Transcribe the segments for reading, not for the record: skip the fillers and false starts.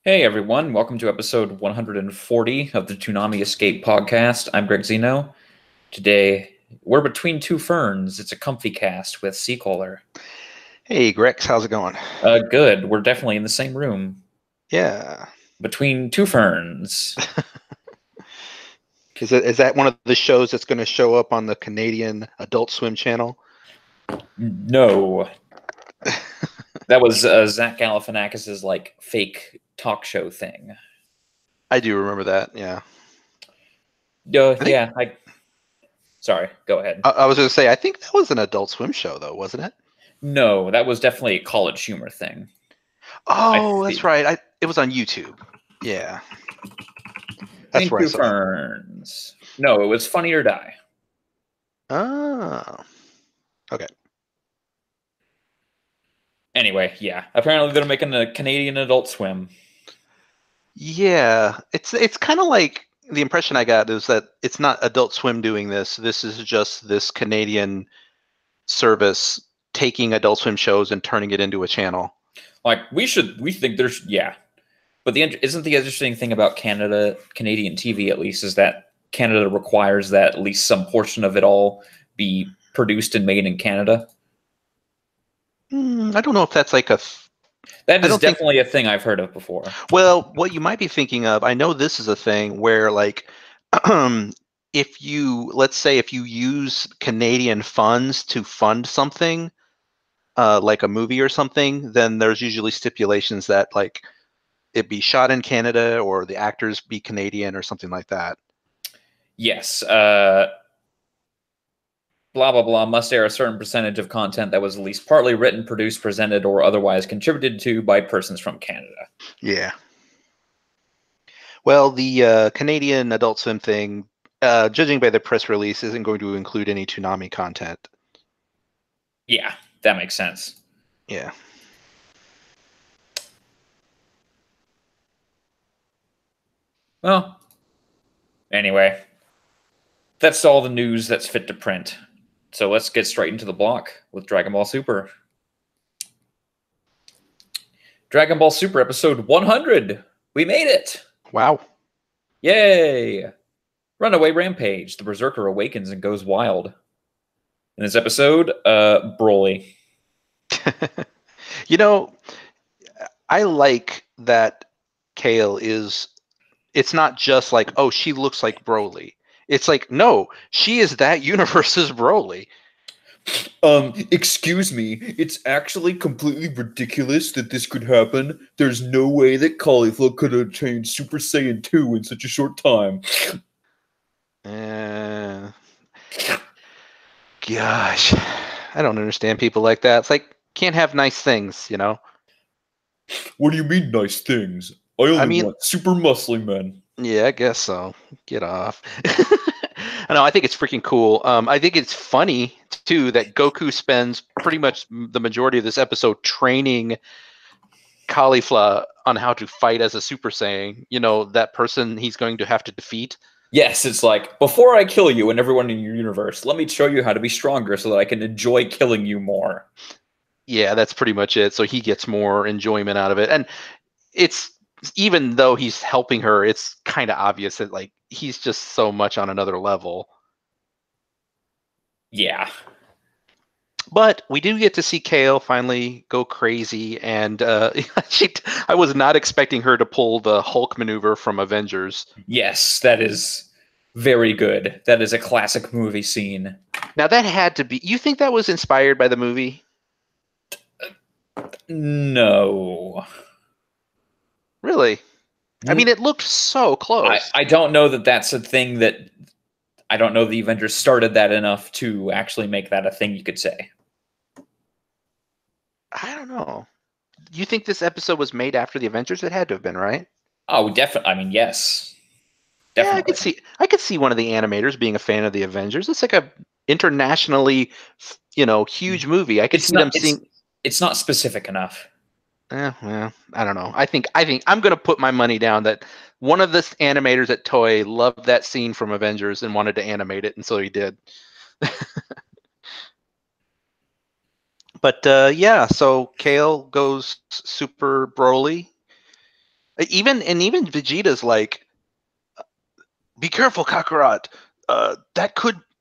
Hey everyone, welcome to episode 140 of the Toonami Escape podcast. I'm Greg Zeno. Today, we're between two ferns. It's a comfy cast with Seacaller. Hey, Grex, how's it going? Good. We're definitely in the same room. Yeah. Between two ferns. Is that one of the shows that's going to show up on the Canadian Adult Swim channel? No. That was Zach Galifianakis's fake talk show thing. I do remember that. Yeah. I think Yeah, sorry, go ahead. I was going to say I think that was an Adult Swim show though, wasn't it? No, that was definitely a college humor thing. I Oh, that's feel. right. It was on YouTube. Yeah. That's Between where I two saw it. ferns. No, it was Funny or Die. Oh. Okay. Anyway, yeah. Apparently they're making a Canadian Adult Swim. Yeah. It's kind of like the impression I got is that it's not Adult Swim doing this. This is just this Canadian service taking Adult Swim shows and turning it into a channel. Like we think there's yeah. But isn't the interesting thing about Canadian TV at least, is that Canada requires that at least some portion of it all be produced and made in Canada. I don't know if that's like That I is don't think. definitely a thing I've heard of before. Well, what you might be thinking of, I know this is a thing where, like, if you, let's say, if you use Canadian funds to fund something, like a movie or something, then there's usually stipulations that, like, it be shot in Canada or the actors be Canadian or something like that. Yes. Blah blah blah must air a certain percentage of content that was at least partly written, produced, presented, or otherwise contributed to by persons from Canada. Yeah. Well, the Canadian Adult Swim thing, judging by the press release, isn't going to include any Toonami content. Yeah, that makes sense. Yeah. Well, anyway, that's all the news that's fit to print. So let's get straight into the block with Dragon Ball Super. Dragon Ball Super episode 100. We made it. Wow. Yay. Runaway Rampage. The Berserker awakens and goes wild. In this episode, Broly. You know, I like that Kale is, it's not just like, oh, she looks like Broly. It's like, no, she is that universe's Broly. Excuse me, it's actually completely ridiculous that this could happen. There's no way that Caulifla could have changed Super Saiyan 2 in such a short time. Gosh, I don't understand people like that. It's like, can't have nice things, you know? What do you mean, nice things? I only mean, want super muscly men. yeah, I guess so. Get off. I know. I think it's freaking cool. I think it's funny too that Goku spends pretty much the majority of this episode training Caulifla on how to fight as a Super Saiyan. You know, that person he's going to have to defeat. Yes, it's like, before I kill you and everyone in your universe, let me show you how to be stronger so that I can enjoy killing you more. Yeah, that's pretty much it. So he gets more enjoyment out of it, and it's, even though he's helping her, it's kind of obvious that like he's just so much on another level. Yeah. But we do get to see Kale finally go crazy, and I was not expecting her to pull the Hulk maneuver from Avengers. Yes, that is very good. That is a classic movie scene. Now that had to be. You think that was inspired by the movie? No. Really? I mean, it looked so close. I don't know that that's a thing that. I don't know the Avengers started that enough to actually make that a thing you could say. I don't know. You think this episode was made after the Avengers? It had to have been, right? Oh, definitely. I mean, yes. Yeah, Definitely. I could see one of the animators being a fan of the Avengers. It's like a internationally, huge movie. I could It's see not them seeing. it's not specific enough. Well, I don't know. I think I'm gonna put my money down that one of the animators at Toy loved that scene from Avengers and wanted to animate it, and so he did. But yeah, so Kale goes super Broly, Even Vegeta's like, be careful, Kakarot.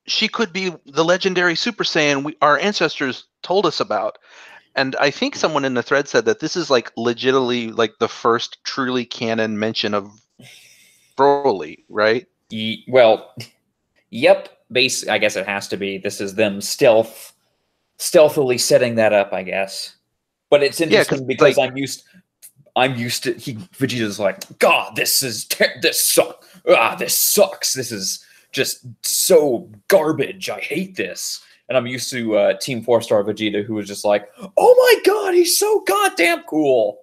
She could be the legendary Super Saiyan our ancestors told us about. And I think someone in the thread said that this is like legitimately like the first truly canon mention of Broly, right? Well, yep. I guess it has to be. This is them stealthily setting that up, I guess. But it's Yeah, because interesting because like I'm used to Vegeta's like, God, this sucks. This sucks. This is just so garbage. I hate this. And I'm used to Team 4-Star Vegeta, who was just like, oh my God, he's so goddamn cool.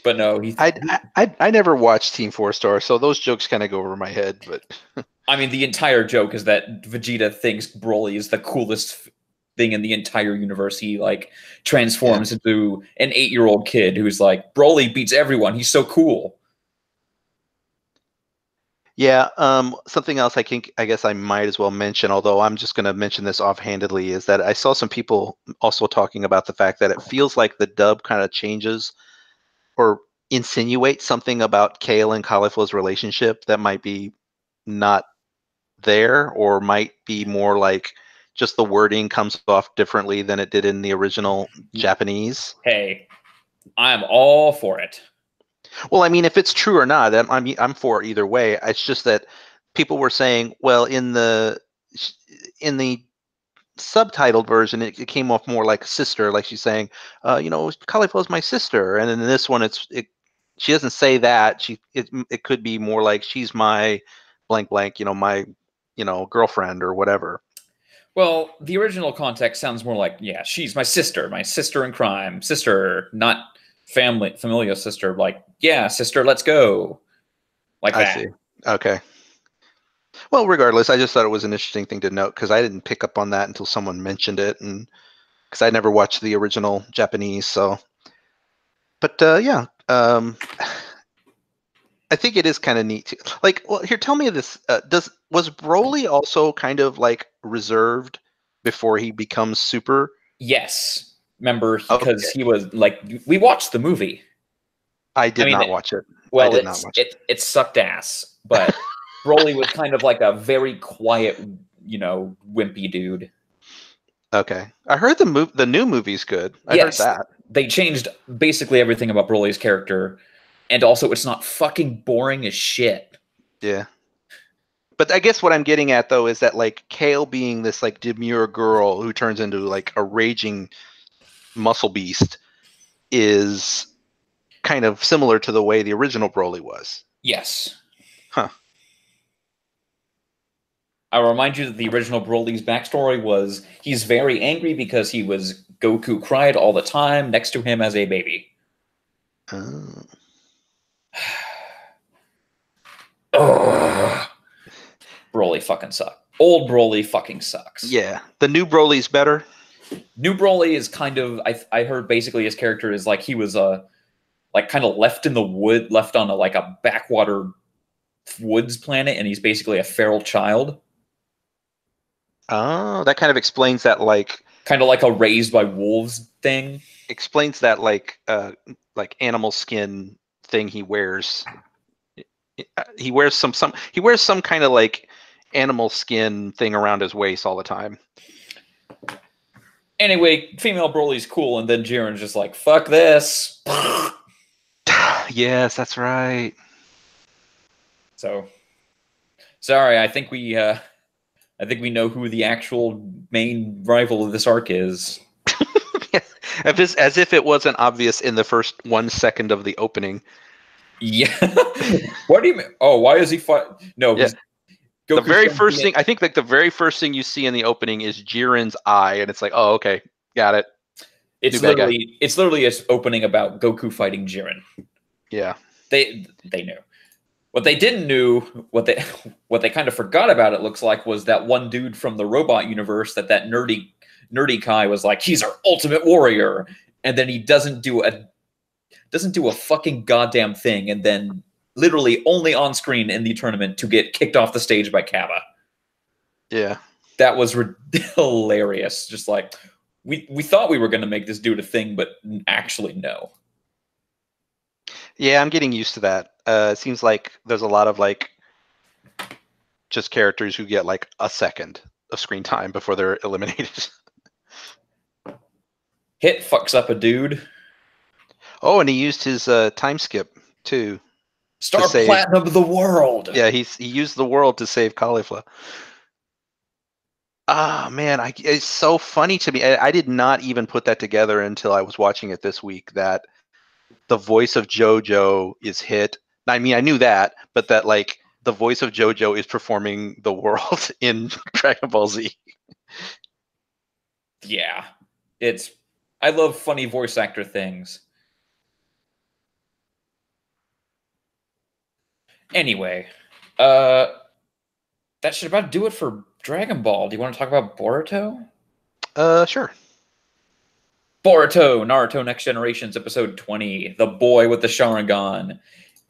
But no, I never watched Team 4-Star, so those jokes kind of go over my head. But I mean, the entire joke is that Vegeta thinks Broly is the coolest thing in the entire universe. He like transforms into an 8-year-old kid who's like, Broly beats everyone. He's so cool. Yeah, something else I guess I might as well mention, although I'm just going to mention this offhandedly, is that I saw some people also talking about the fact that it feels like the dub kind of changes or insinuates something about Kale and Cauliflo's relationship that might be not there, or might be more like just the wording comes off differently than it did in the original Japanese. Hey, I'm all for it. Well, I mean, if it's true or not, I'm for either way. It's just that people were saying, well, in the subtitled version, it came off more like a sister, like she's saying, Cauliflower's my sister, and in this one, she doesn't say that. It could be more like she's my blank blank, my girlfriend or whatever. Well, the original context sounds more like, yeah, she's my sister in crime, sister, not familial sister. Like, yeah, sister, let's go, like I that. see. Okay. Well, regardless, I just thought it was an interesting thing to note because I didn't pick up on that until someone mentioned it, and because I never watched the original Japanese. So, but yeah, I think it is kind of neat. Like, well, here, tell me this: was Broly also kind of like reserved before he becomes Super? Yes, remember Okay. because he was like, we watched the movie. I did mean, not watch it. I well, did not watch it. it sucked ass, but Broly was kind of like a very quiet, wimpy dude. Okay, I heard the new movie's good. I heard Yes, that. they changed basically everything about Broly's character, and also it's not fucking boring as shit. Yeah. But I guess what I'm getting at though is that like Kale being this like demure girl who turns into like a raging muscle beast is kind of similar to the way the original Broly was. Yes. Huh. I'll remind you that the original Broly's backstory was he's very angry because he was Goku cried all the time next to him as a baby. Oh. Broly fucking sucks. Old Broly fucking sucks. Yeah, the new Broly's better. New Broly is kind of I heard basically his character is like he was like kind of left in the wood, left on like a backwater woods planet, and he's basically a feral child. Oh, that kind of explains that kind of like a raised by wolves thing. Explains that like animal skin thing he wears. He wears some kind of like animal skin thing around his waist all the time. Anyway, female Broly's cool, and then Jiren's just like, fuck this. Yes, that's right. So, sorry, I think we know who the actual main rival of this arc is. As if it wasn't obvious in the first 1 second of the opening. Yeah. What do you mean? Oh, why is he fight? No, yeah. The very first thing I think, like the very first thing you see in the opening is Jiren's eye, and it's like, oh, okay, got it. It's literally a opening about Goku fighting Jiren. Yeah, they knew. What they didn't know, what they kind of forgot about, it looks like, was that one dude from the robot universe that nerdy Kai was like, he's our ultimate warrior, and then he doesn't do a fucking goddamn thing, and then literally only on screen in the tournament to get kicked off the stage by Kaba. Yeah, that was hilarious. Just like, we thought we were going to make this dude a thing, but actually no. Yeah, I'm getting used to that. It seems like there's a lot of like just characters who get like a second of screen time before they're eliminated. Hit fucks up a dude. Oh, and he used his time skip too to Star save. Platinum of the world. Yeah, he used the world to save Caulifla. Ah, man, it's so funny to me. I did not even put that together until I was watching it this week that the voice of JoJo is Hit. I mean, I knew that, but that like the voice of JoJo is performing the world in Dragon Ball Z. Yeah. I love funny voice actor things. Anyway, that should about do it for Dragon Ball. Do you want to talk about Boruto? Sure. Boruto, Naruto Next Generations, episode 20, The Boy with the Sharingan.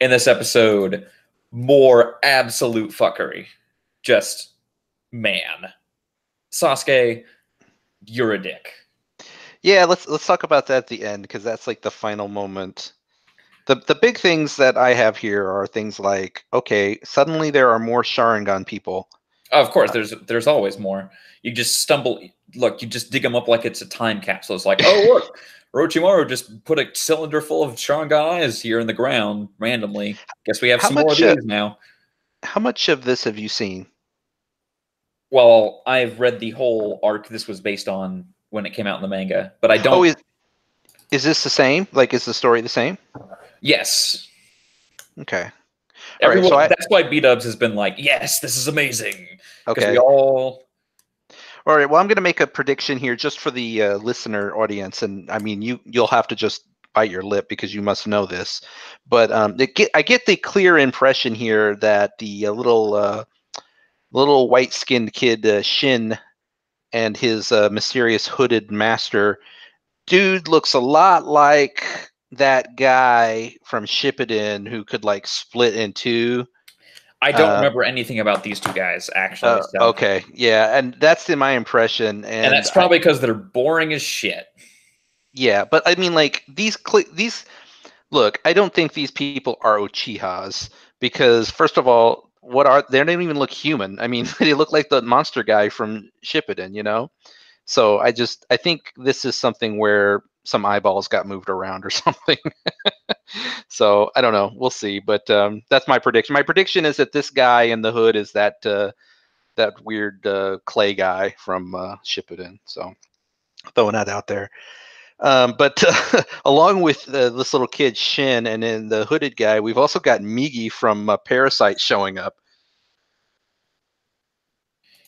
In this episode, more absolute fuckery. Just, man. Sasuke, you're a dick. Yeah, let's talk about that at the end because that's like the final moment. The big things that I have here are things like, okay, suddenly there are more Sharingan people. Of course, there's always more. You just stumble. Look, you just dig them up like it's a time capsule. It's like, oh look, Orochimaru just put a cylinder full of Sharingan eyes here in the ground randomly. Guess we have How some more of much these now. how much of this have you seen? Well, I've read the whole arc this was based on when it came out in the manga, but I Oh, don't. is this the same? Like, is the story the same? Yes, Okay. All right. everyone. So That's why B-Dubs has been like, yes, this is amazing because we okay. all. All right. Well, I'm going to make a prediction here just for the listener audience, and I mean, you'll have to just bite your lip because you must know this. But I get the clear impression here that the little white-skinned kid Shin and his mysterious hooded master dude looks a lot like that guy from Shippuden who could like split in two. I don't remember anything about these two guys actually. So, Okay, yeah, and that's my impression, and and that's probably because they're boring as shit. yeah, but I mean, like these. Look, I don't think these people are Uchihas because first of all, they don't even look human. I mean, they look like the monster guy from Shippuden, you know. So I think this is something where some eyeballs got moved around or something. So I don't know. We'll see. But that's my prediction. My prediction is that this guy in the hood is that weird clay guy from Shippuden. So throwing that out there. But along with this little kid Shin and then the hooded guy, we've also got Migi from Parasite showing up.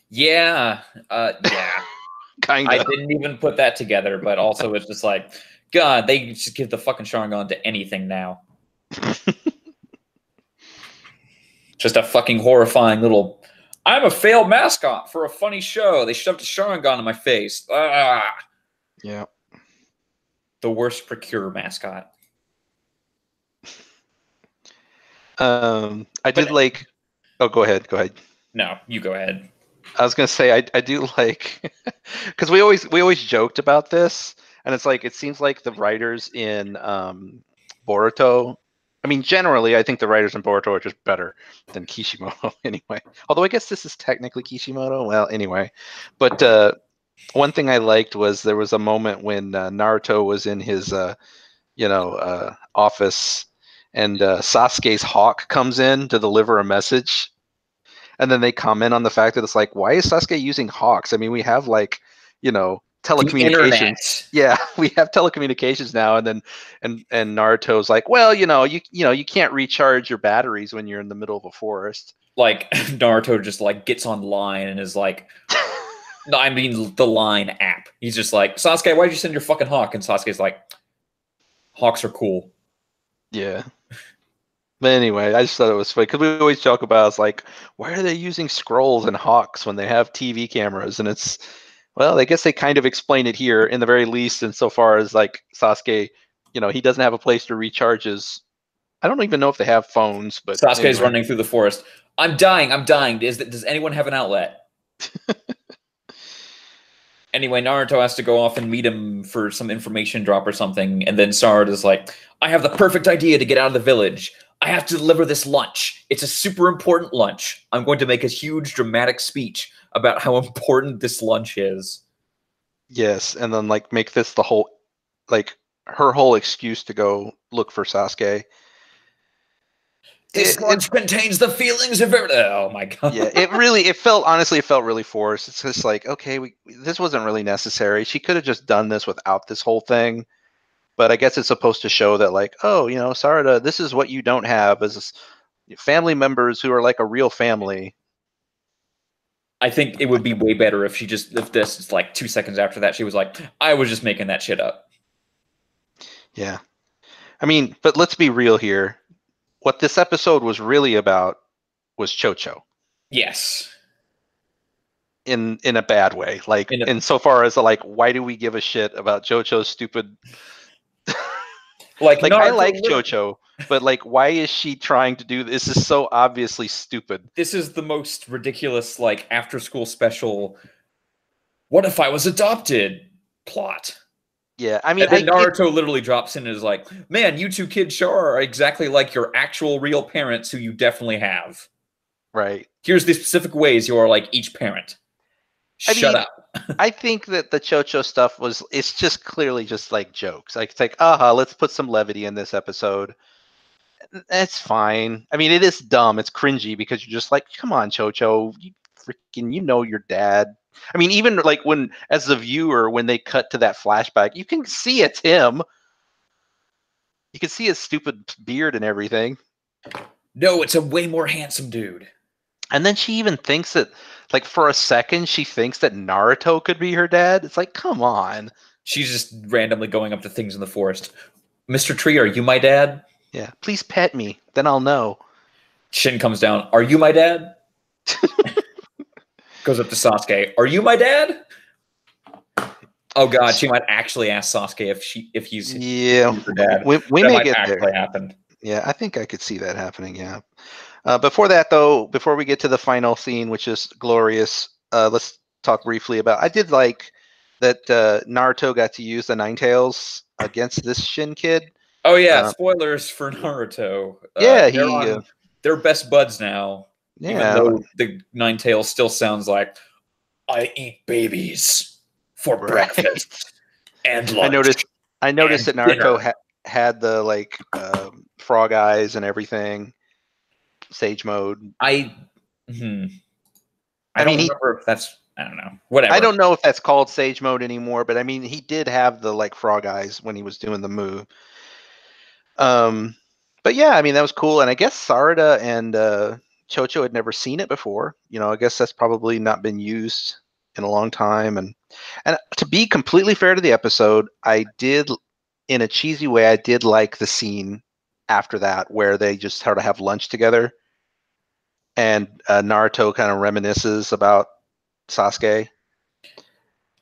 Yeah, yeah. Kind I of. didn't even put that together, but also it's just like, God, they just give the fucking Sharingan to anything now. Just a fucking horrifying little. I'm a failed mascot for a funny show. They shoved a Sharingan in my face. Ah, Yeah. the worst Procure mascot. I did like. Oh, go ahead. Go ahead. No, you go ahead. I was gonna say I do like because we always joked about this, and it's like it seems like the writers in Boruto. I mean, generally, I think the writers in Boruto are just better than Kishimoto anyway. Although I guess this is technically Kishimoto. Well, anyway, but one thing I liked was there was a moment when Naruto was in his office, and Sasuke's hawk comes in to deliver a message, and then they comment on the fact that it's like, why is Sasuke using hawks? I mean, we have like, The internet. telecommunications. Yeah, we have telecommunications now. And then and Naruto's like, well, you can't recharge your batteries when you're in the middle of a forest. Like Naruto just like gets online and is like, no, I mean the Line app. He's just like, Sasuke, why'd you send your fucking hawk? And Sasuke's like, hawks are cool. Yeah. But anyway, I just thought it was funny because we always joke about it's like, why are they using scrolls and hawks when they have TV cameras? And it's, well, I guess they kind of explain it here in the very least, insofar as like Sasuke, he doesn't have a place to recharge his. I don't even know if they have phones, but Sasuke's anyway. running through the forest. I'm dying. I'm dying. Does anyone have an outlet? Anyway, Naruto has to go off and meet him for some information drop or something, and then Sarada's like, I have the perfect idea to get out of the village. I have to deliver this lunch. It's a super important lunch. I'm going to make a huge dramatic speech about how important this lunch is. Yes, and then like make this the whole, like her whole excuse to go look for Sasuke. This lunch contains the feelings of it. Oh my god. Yeah, it felt honestly, it felt really forced. It's just like, okay, this wasn't really necessary. She could have just done this without this whole thing. But I guess it's supposed to show that, like, oh, you know, Sarada, this is what you don't have as family members who are like a real family. I think it would be way better if if this is like 2 seconds after that, she was like, I was just making that shit up. Yeah. I mean, but let's be real here. What this episode was really about was Chocho. Yes. In a bad way. Like, insofar as, like, why do we give a shit about Chocho's stupid... like I like Chocho, but like, why is she trying to do this? This is so obviously stupid. This is the most ridiculous, like, after school special, what if I was adopted plot. Yeah, I mean, and then Naruto literally drops in and is like, man, you two kids sure are exactly like your actual real parents who you definitely have. Right. Here's the specific ways you are like each parent. Shut up. I think that the Chocho stuff it's just clearly just like jokes. Like, it's like, aha, let's put some levity in this episode. That's fine. I mean, it is dumb. It's cringy because you're just like, come on, Chocho, you know your dad. I mean, even like when, as the viewer, when they cut to that flashback, you can see it's him. You can see his stupid beard and everything. No, it's a way more handsome dude. And then she even thinks that, like, for a second, she thinks that Naruto could be her dad. It's like, come on. She's just randomly going up to things in the forest. Mr. Tree, are you my dad? Yeah, please pet me. Then I'll know. Shin comes down. Are you my dad? Goes up to Sasuke. Are you my dad? Oh god, she might actually ask Sasuke if he's her dad. We may get there. Happen. Yeah, I think I could see that happening. Yeah. Before that, though, before we get to the final scene, which is glorious, let's talk briefly about. I did like that Naruto got to use the Ninetales against this Shin kid. Oh yeah, spoilers for Naruto. Yeah, they're best buds now. Yeah, even though the Ninetales still sounds like, I eat babies for breakfast and lunch. I noticed that Naruto had the like frog eyes and everything, sage mode. I don't remember if that's, I don't know. Whatever. I don't know if that's called sage mode anymore, but I mean, he did have the like frog eyes when he was doing the move. But yeah, I mean, that was cool. And I guess Sarada and Chocho had never seen it before. You know, I guess that's probably not been used in a long time. And to be completely fair to the episode, I did, in a cheesy way, I did like the scene after that where they just sort of have lunch together. And Naruto kind of reminisces about Sasuke.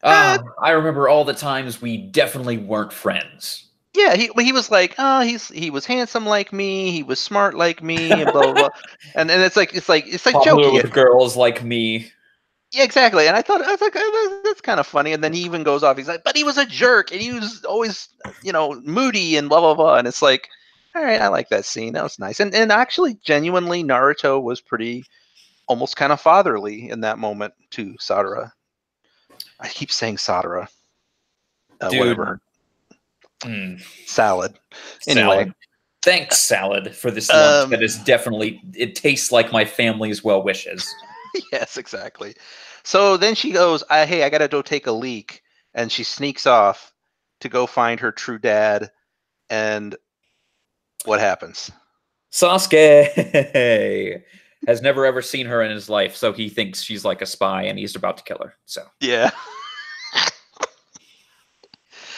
I remember all the times we definitely weren't friends. Yeah, he was like, oh, he was handsome like me, he was smart like me, and blah blah blah. and it's like jokey with girls like me. Yeah, exactly. And I was like, oh, that's kind of funny. And then he even goes off. He's like, but he was a jerk, and he was always, moody and blah blah blah. And it's like, all right, I like that scene. That was nice. And actually, genuinely, Naruto was pretty, almost kind of fatherly in that moment to Sadara. I keep saying Sadara. Whatever. Salad. Anyway. Thanks, Salad, for this lunch that is definitely, it tastes like my family's well wishes. Yes, exactly. So then she goes, hey, I got to go take a leak. And she sneaks off to go find her true dad. And what happens? Sasuke has never ever seen her in his life, so he thinks she's like a spy and he's about to kill her. So yeah.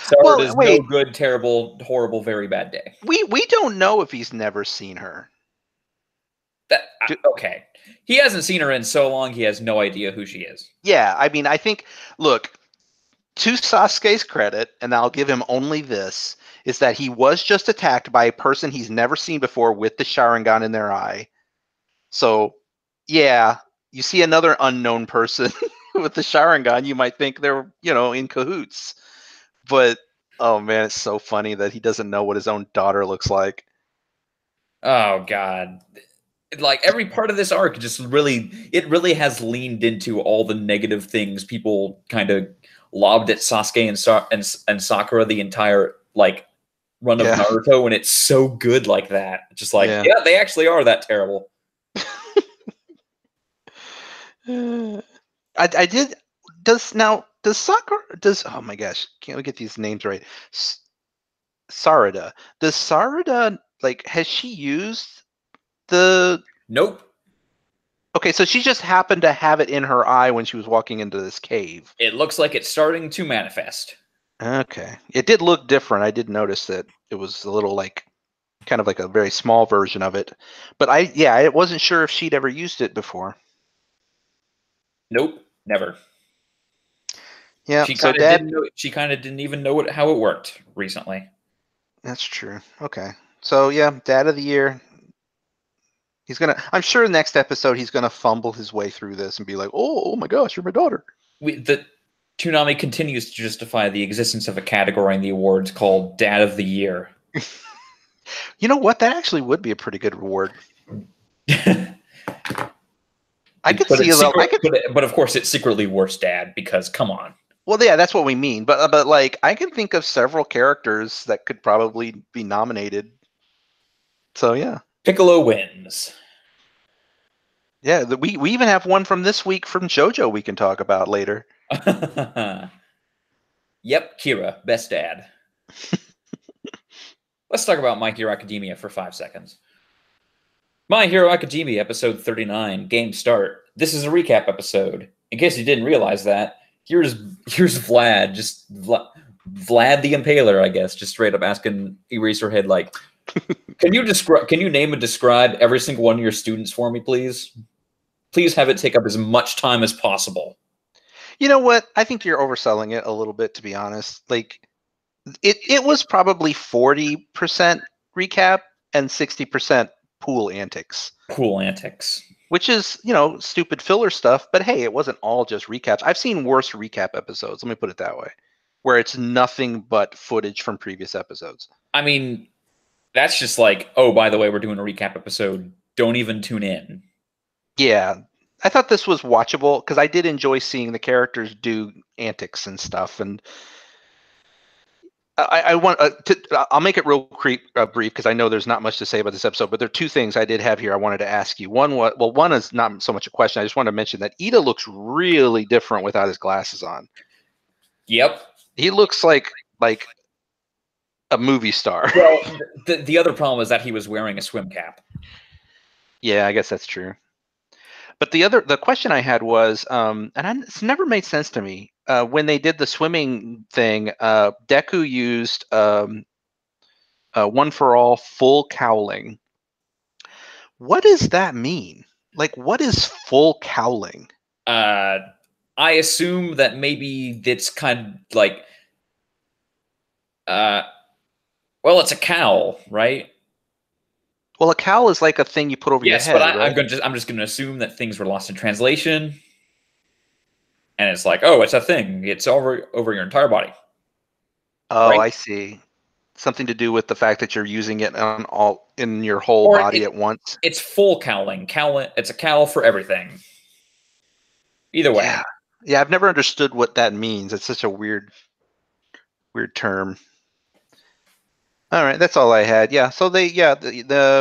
So it is no good, terrible, horrible, very bad day. We don't know if he's never seen her. Okay. He hasn't seen her in so long, he has no idea who she is. Yeah, I mean, I think, look, to Sasuke's credit, and I'll give him only this, is that he was just attacked by a person he's never seen before with the Sharingan in their eye. So, yeah, you see another unknown person with the Sharingan, you might think they're, in cahoots. But oh man, it's so funny that he doesn't know what his own daughter looks like. Oh God. Like every part of this arc just really has leaned into all the negative things people kind of lobbed at Sasuke and Sakura the entire like run of Yeah. Naruto, and it's so good like that. Just like, Yeah. yeah, they actually are that terrible. I did. Does Sakura oh my gosh, can't we get these names right? Sarada. Does Sarada, like, has she used the? Nope. Okay, so she just happened to have it in her eye when she was walking into this cave. It looks like it's starting to manifest. Okay, it did look different. I did notice that it was a little like, kind of like a very small version of it. But I wasn't sure if she'd ever used it before. Nope, never. Yeah, She so kind of Dad. didn't know. She kind of didn't even know how it worked recently. That's true. Okay, so yeah, Dad of the Year. I'm sure next episode he's gonna fumble his way through this and be like, oh my gosh, you're my daughter. The Toonami continues to justify the existence of a category in the awards called Dad of the Year. You know what? That actually would be a pretty good reward. I could see a little. But of course, it's secretly worst dad because come on. Well, yeah, that's what we mean. But like, I can think of several characters that could probably be nominated. So yeah. Piccolo wins. Yeah, we even have one from this week from JoJo we can talk about later. Yep, Kira, best dad. Let's talk about My Hero Academia for 5 seconds. My Hero Academia, episode 39, Game Start. This is a recap episode. In case you didn't realize that, here's Vlad, just Vlad the Impaler, I guess, just straight up asking Eraserhead, like, can you name and describe every single one of your students for me, please? Please have it take up as much time as possible. You know what? I think you're overselling it a little bit, to be honest. Like, it was probably 40% recap and 60% pool antics. Pool antics. Which is, stupid filler stuff, but hey, it wasn't all just recaps. I've seen worse recap episodes, let me put it that way, where it's nothing but footage from previous episodes. I mean, that's just like, oh, by the way, we're doing a recap episode. Don't even tune in. Yeah, I thought this was watchable because I did enjoy seeing the characters do antics and stuff, and I want I'll make it real brief because I know there's not much to say about this episode, but there are two things I did have here I wanted to ask you. One is not so much a question. I just want to mention that Ida looks really different without his glasses on. Yep. He looks like a movie star. Well, the other problem is that he was wearing a swim cap. Yeah, I guess that's true. But the question I had was, it's never made sense to me. When they did the swimming thing, Deku used One for All full cowling. What does that mean? Like, what is full cowling? I assume that maybe it's kind of like, well, it's a cowl, right? Well, a cowl is like a thing you put over your head. Yes, but right? I'm just going to assume that things were lost in translation, and it's like, oh, it's a thing. It's over your entire body. Oh, right? I see. Something to do with the fact that you're using it in your whole body at once. It's full cowling. It's a cowl for everything. Either way. Yeah, I've never understood what that means. It's such a weird term. All right, that's all I had. Yeah, so the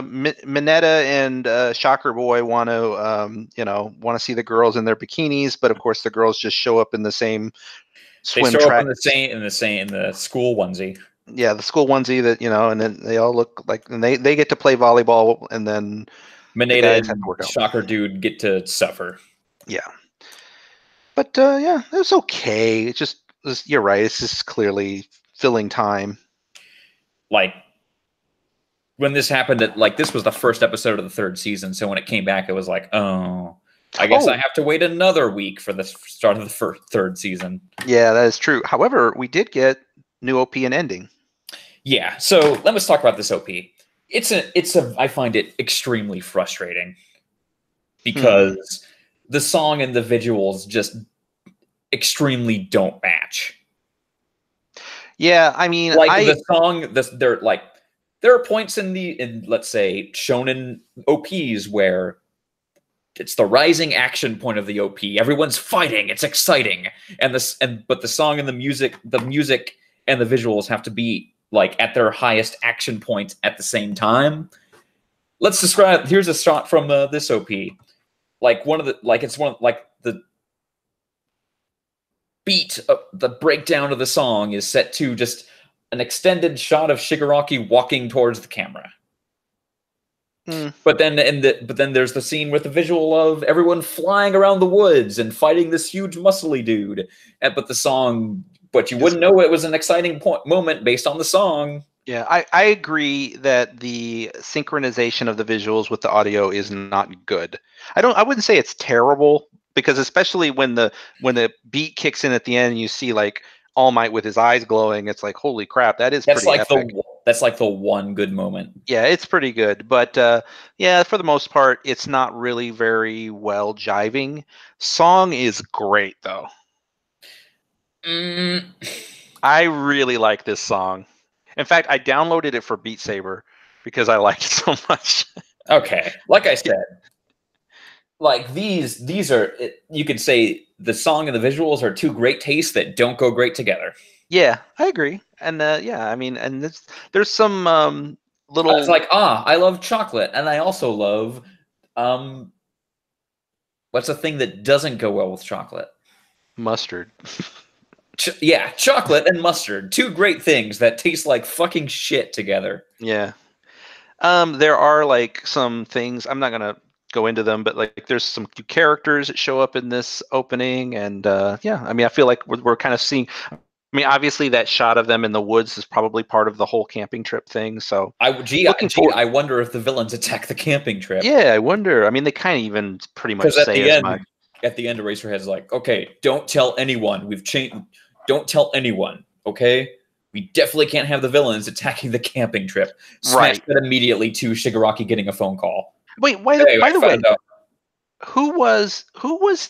Mineta and Shocker Boy want to see the girls in their bikinis, but of course the girls just show up in the same swim They show track. up in the school onesie. Yeah, the school onesie that and then they all look like, and they get to play volleyball, and then Mineta and Shocker Dude get to suffer. Yeah, but yeah, it was okay. You're right. It's just clearly filling time. Like when this happened, this was the first episode of the third season. So when it came back, it was like, oh, I guess I have to wait another week for the start of the third season. Yeah, that is true. However, we did get new OP and ending. Yeah. So let's talk about this OP. I find it extremely frustrating because the song and the visuals just extremely don't match. Yeah, I mean, Like the song, there are points in let's say shonen OPs where it's the rising action point of the OP. Everyone's fighting, it's exciting, but the song and the music and the visuals have to be like at their highest action point at the same time. Let's describe. Here's a shot from this OP. Like one of the like it's one like the beat, the breakdown of the song is set to just an extended shot of Shigaraki walking towards the camera. But then there's the scene with the visual of everyone flying around the woods and fighting this huge muscly dude. But you wouldn't know it was an exciting moment based on the song. Yeah, I agree that the synchronization of the visuals with the audio is not good. I wouldn't say it's terrible, because especially when the beat kicks in at the end and you see like All Might with his eyes glowing, it's like, holy crap, that's pretty epic. That's like the one good moment. Yeah, it's pretty good, but yeah, for the most part, it's not really very well jiving. Song is great though. I really like this song. In fact, I downloaded it for Beat Saber because I liked it so much. Okay, like I said, like these are, you could say the song and the visuals are two great tastes that don't go great together. Yeah, I agree. And yeah, I mean, and there's some little. It's like, I love chocolate, and I also love what's a thing that doesn't go well with chocolate? Mustard. Yeah, chocolate and mustard, two great things that taste like fucking shit together. Yeah. There are like some things, I'm not gonna go into them, but like there's some characters that show up in this opening, and yeah, I mean, I feel like we're kind of seeing. I mean, obviously that shot of them in the woods is probably part of the whole camping trip thing. So I wonder if the villains attack the camping trip. Yeah, I wonder. I mean, they kind of even pretty much say as much. At the end, Eraserhead's like, okay, don't tell anyone. We've changed. Don't tell anyone, okay? We definitely can't have the villains attacking the camping trip. Smash that immediately to Shigaraki getting a phone call. Wait, by the way, who was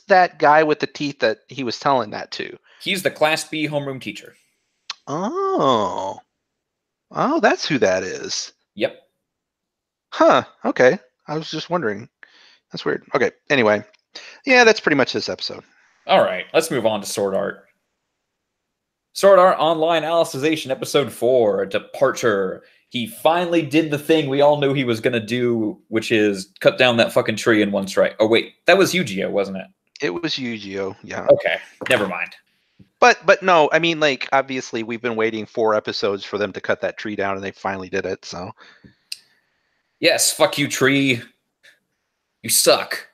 that guy with the teeth that he was telling that to? He's the Class B homeroom teacher. Oh, that's who that is. Yep. Huh. Okay. I was just wondering. That's weird. Okay. Anyway, yeah, that's pretty much this episode. All right, let's move on to Sword Art. Sword Art Online Alicization Episode 4, Departure. He finally did the thing we all knew he was going to do, which is cut down that fucking tree in one strike. Oh, wait, that was Yu-Gi-Oh, wasn't it? It was Yu-Gi-Oh, yeah. Okay, never mind. But no, I mean, like, obviously we've been waiting 4 episodes for them to cut that tree down, and they finally did it, so. Yes, fuck you, tree. You suck.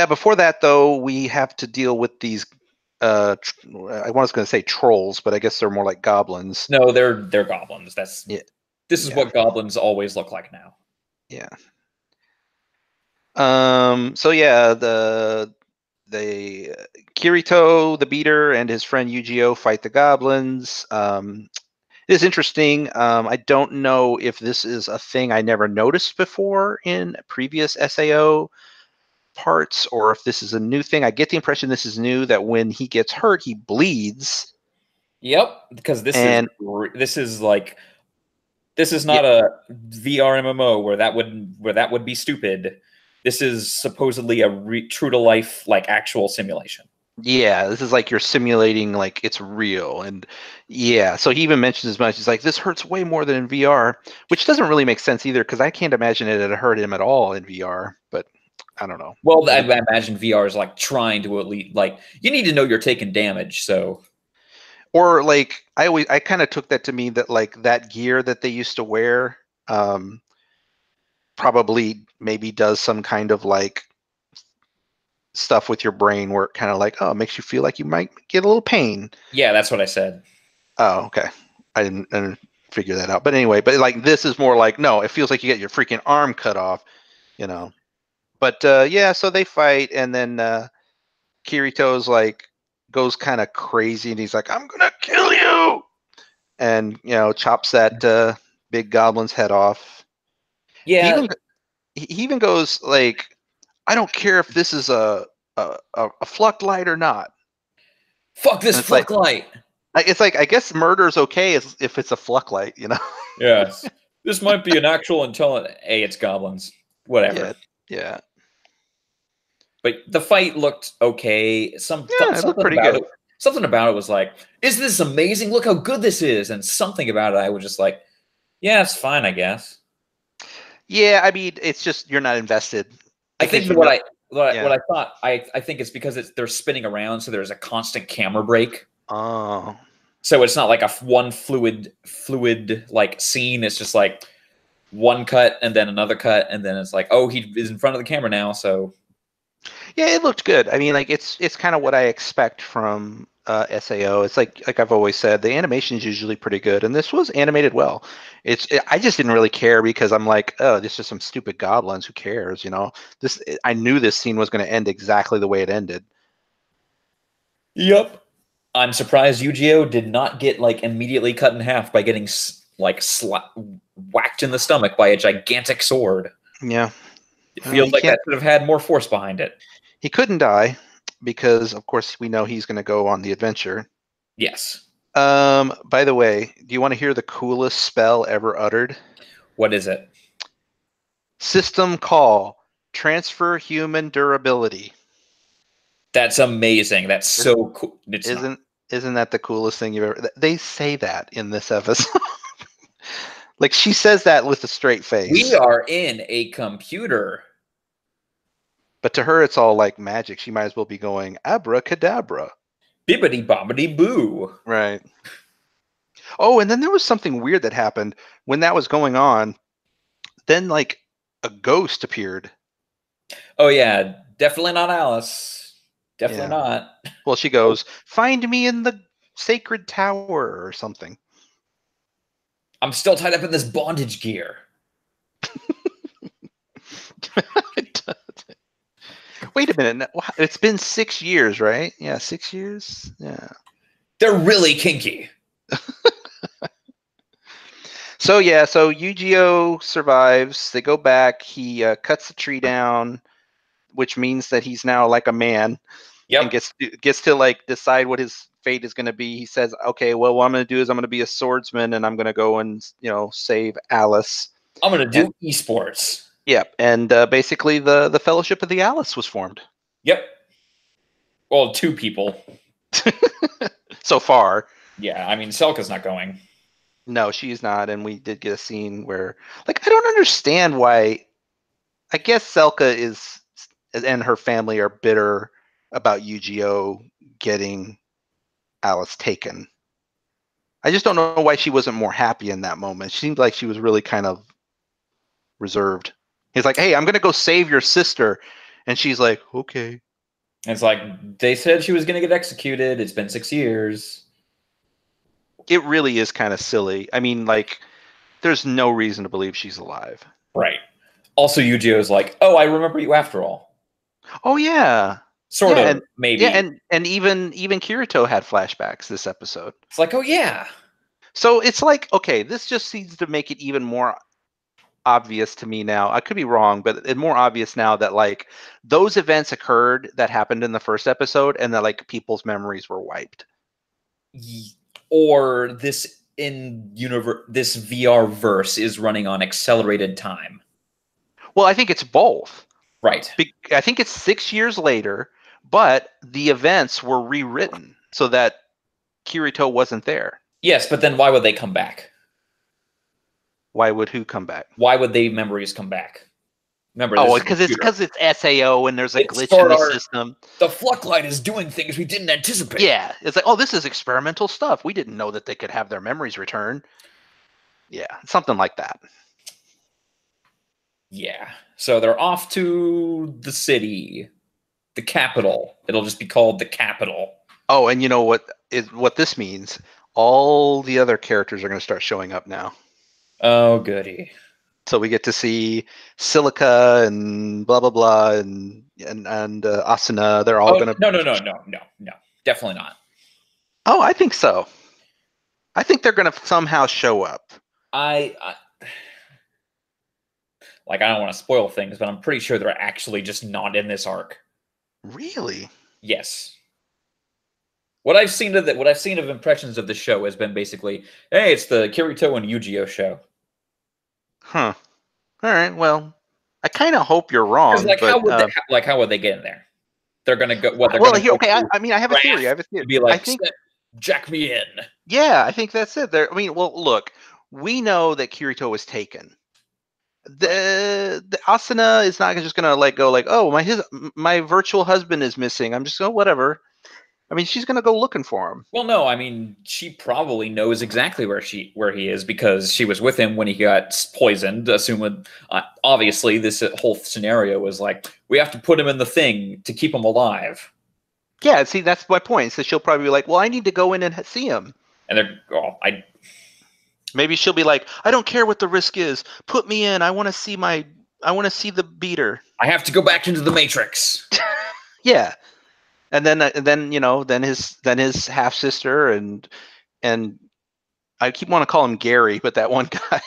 Before that, though, we have to deal with these I was going to say trolls, but I guess they're more like goblins. No, they're goblins. This is what goblins always look like now. Yeah. So yeah, the Kirito, the beater, and his friend Yu-Gi-Oh fight the goblins. It is interesting. I don't know if this is a thing I never noticed before in previous SAO parts, or if this is a new thing. I get the impression this is new, that when he gets hurt, he bleeds. Yep, because this is not a VR MMO where that would be stupid. This is supposedly a true to life, like, actual simulation. Yeah, this is like you're simulating, like it's real. And yeah, so he even mentions as much. He's like, this hurts way more than in VR, which doesn't really make sense either, because I can't imagine it had hurt him at all in VR, but I don't know. Well, I imagine VR is like trying to at least, like, you need to know you're taking damage, so. Or like I kind of took that to mean that like that gear that they used to wear probably maybe does some kind of like stuff with your brain where it kind of like, it makes you feel like you might get a little pain. Yeah, that's what I said. Oh, okay. I didn't figure that out. But anyway, but like this is more like, no, it feels like you get your freaking arm cut off, you know. But yeah, so they fight, and then Kirito's like goes kind of crazy, and he's like, I'm gonna kill you, and chops that big goblin's head off. Yeah, he even goes like, I don't care if this is a fluct light or not. Fuck this And it's like, Flucklight. I guess murder's okay if it's a Flucklight, you know? Yes. This might be an actual intelligent. Hey, it's goblins. Whatever. Yeah, yeah, But the fight looked okay. yeah. It looked pretty good. Something about it was like, is this amazing? Look how good this is. And something about it, I was just like, yeah, it's fine, I guess. Yeah, I mean, it's just you're not invested I because think you know. what Yeah. I thought I think it's because they're spinning around, so there's a constant camera break. Oh. So it's not like a one fluid like scene. It's just like one cut and then another cut, and then it's like, oh, he is in front of the camera now. So Yeah, it looked good. I mean, like it's kind of what I expect from SAO. It's like I've always said, the animation is usually pretty good, and this was animated well. I just didn't really care because I'm like, oh, this is some stupid goblins. Who cares? You know, I knew this scene was going to end exactly the way it ended. yep. I'm surprised Yu-Gi-Oh did not get like immediately cut in half by getting whacked in the stomach by a gigantic sword. Yeah, It well, feels he like that can't. should have had more force behind it. He couldn't die because, of course, we know he's going to go on the adventure. Yes. By the way, do you want to hear the coolest spell ever uttered? What is it? System call. Transfer human durability. That's amazing. That's so cool. It's not. Isn't isn't that the coolest thing you've ever? They say that in this episode. Like she says that with a straight We face. are in a computer. But to her it's all like magic. She might as well be going abracadabra. Bibbity bobbity boo. Right. Oh, and then there was something weird that happened when that was going on. Then like a ghost appeared. Oh yeah, definitely not Alice. Definitely Yeah. not. Well, she goes, "Find me in the sacred tower" or something. I'm still tied up in this bondage gear. Wait a minute. It's been 6 years, right? Yeah, 6 years. Yeah. They're really kinky. So yeah, so Yu-Gi-Oh survives. They go back. He cuts the tree down, which means that he's now like a man and Yep. gets to like decide what his fate is going to be. He says, "Okay, well, what I'm going to do is I'm going to be a swordsman and I'm going to go and save Alice." I'm gonna And do esports. yeah, and basically the Fellowship of the Alice was formed. Yep. Well, two people. So far. Yeah, I mean, Selka's not going. No, she's not, and we did get a scene where, like, I don't understand why. I guess Selka is and her family are bitter about Yu-Gi-Oh getting Alice taken. I just don't know why she wasn't more happy in that moment. She seemed like she was really kind of reserved. He's like, "Hey, I'm gonna go save your sister," and she's like, "Okay." It's like they said she was gonna get executed. It's been 6 years. It really is kind of silly. I mean, like, there's no reason to believe she's alive. Right. Also, Yu-Gi-Oh's like, oh, I remember you after all. Oh yeah, Sort yeah, of, and yeah, maybe. and even Kirito had flashbacks this episode. It's like, oh yeah. So it's like, okay, this just seems to make it even more obvious to me now. I could be wrong, but it's more obvious now that like those events occurred that happened in the first episode and that like people's memories were wiped. Or this VR verse is running on accelerated time. Well, I think it's both. Right. I think it's 6 years later, but the events were rewritten so that Kirito wasn't there. Yes, but then why would they come back? Why would who come back? Why would they memories come back? Remember, Oh, this is because it's SAO and there's a it's glitch in the art. system. The Flucklight is doing things we didn't anticipate. Yeah, it's like, oh, this is experimental stuff. We didn't know that they could have their memories return. Yeah, something like that. Yeah. So they're off to the city, the capital. It'll just be called the capital. Oh, and you know what this means? All the other characters are going to start showing up now. Oh, goody. So we get to see Silica and blah blah blah and Asuna. They're all going to. No. Definitely not. Oh, I think so. I think they're going to somehow show up. I like I don't want to spoil things, but I'm pretty sure they're actually just not in this arc. Really? Yes. What I've seen of impressions of the show has been basically, hey, it's the Kirito and Yu-Gi-Oh show. Huh. All right. Well, I kind of hope you're Because wrong, but how would they get in there? They're gonna go. What they're well, gonna here, go okay. to I mean, I have a theory. I have a theory. to be I like, think, jack me in. yeah, I think that's it. There. I mean, well, look, we know that Kirito was taken. Right. The Asuna is not just gonna like go like, oh, my virtual husband is missing. I'm just going whatever. I mean, she's gonna go looking for him. Well, no, I mean, she probably knows exactly where he is because she was with him when he got poisoned. Assuming, obviously, this whole scenario was like, we have to put him in the thing to keep him alive. Yeah, see, that's my point. So she'll probably be like, well, I need to go in and see him. And Maybe she'll be like, I don't care what the risk is. Put me in. I want to see the beater. I have to go back into the Matrix. Yeah. And then his half sister and I keep want to call him Gary, but that one guy,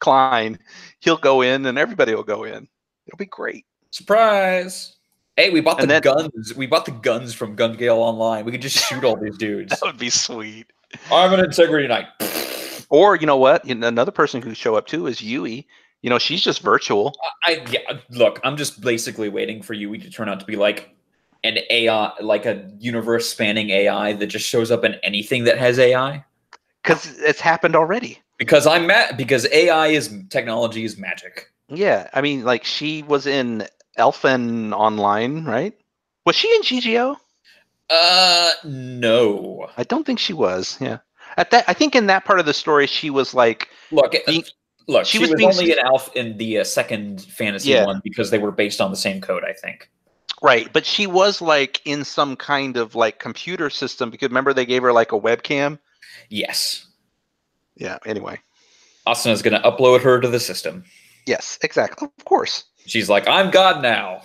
Klein, he'll go in and everybody will go in. It'll be great. Surprise! Hey, we bought the guns. We bought the guns from Gun Gale Online. We could just shoot all these dudes. That would be sweet. I'm an integrity knight. Or you know what? Another person who could show up too is Yui. She's just virtual. Look, I'm just basically waiting for Yui to turn out to be like an AI, like a universe-spanning AI that just shows up in anything that has AI. Because it's happened already. Because technology is magic. Yeah, I mean, like she was in Elfen Online, right? Was she in GGO? No. I don't think she was. Yeah. I think in that part of the story, she was like, she was only an elf in the second fantasy one because they were based on the same code, I think. Right, but she was like in some kind of like computer system because remember they gave her like a webcam. Yes. Yeah. Anyway, Asuna's going to upload her to the system. Yes, exactly. Of course. She's like, I'm God now.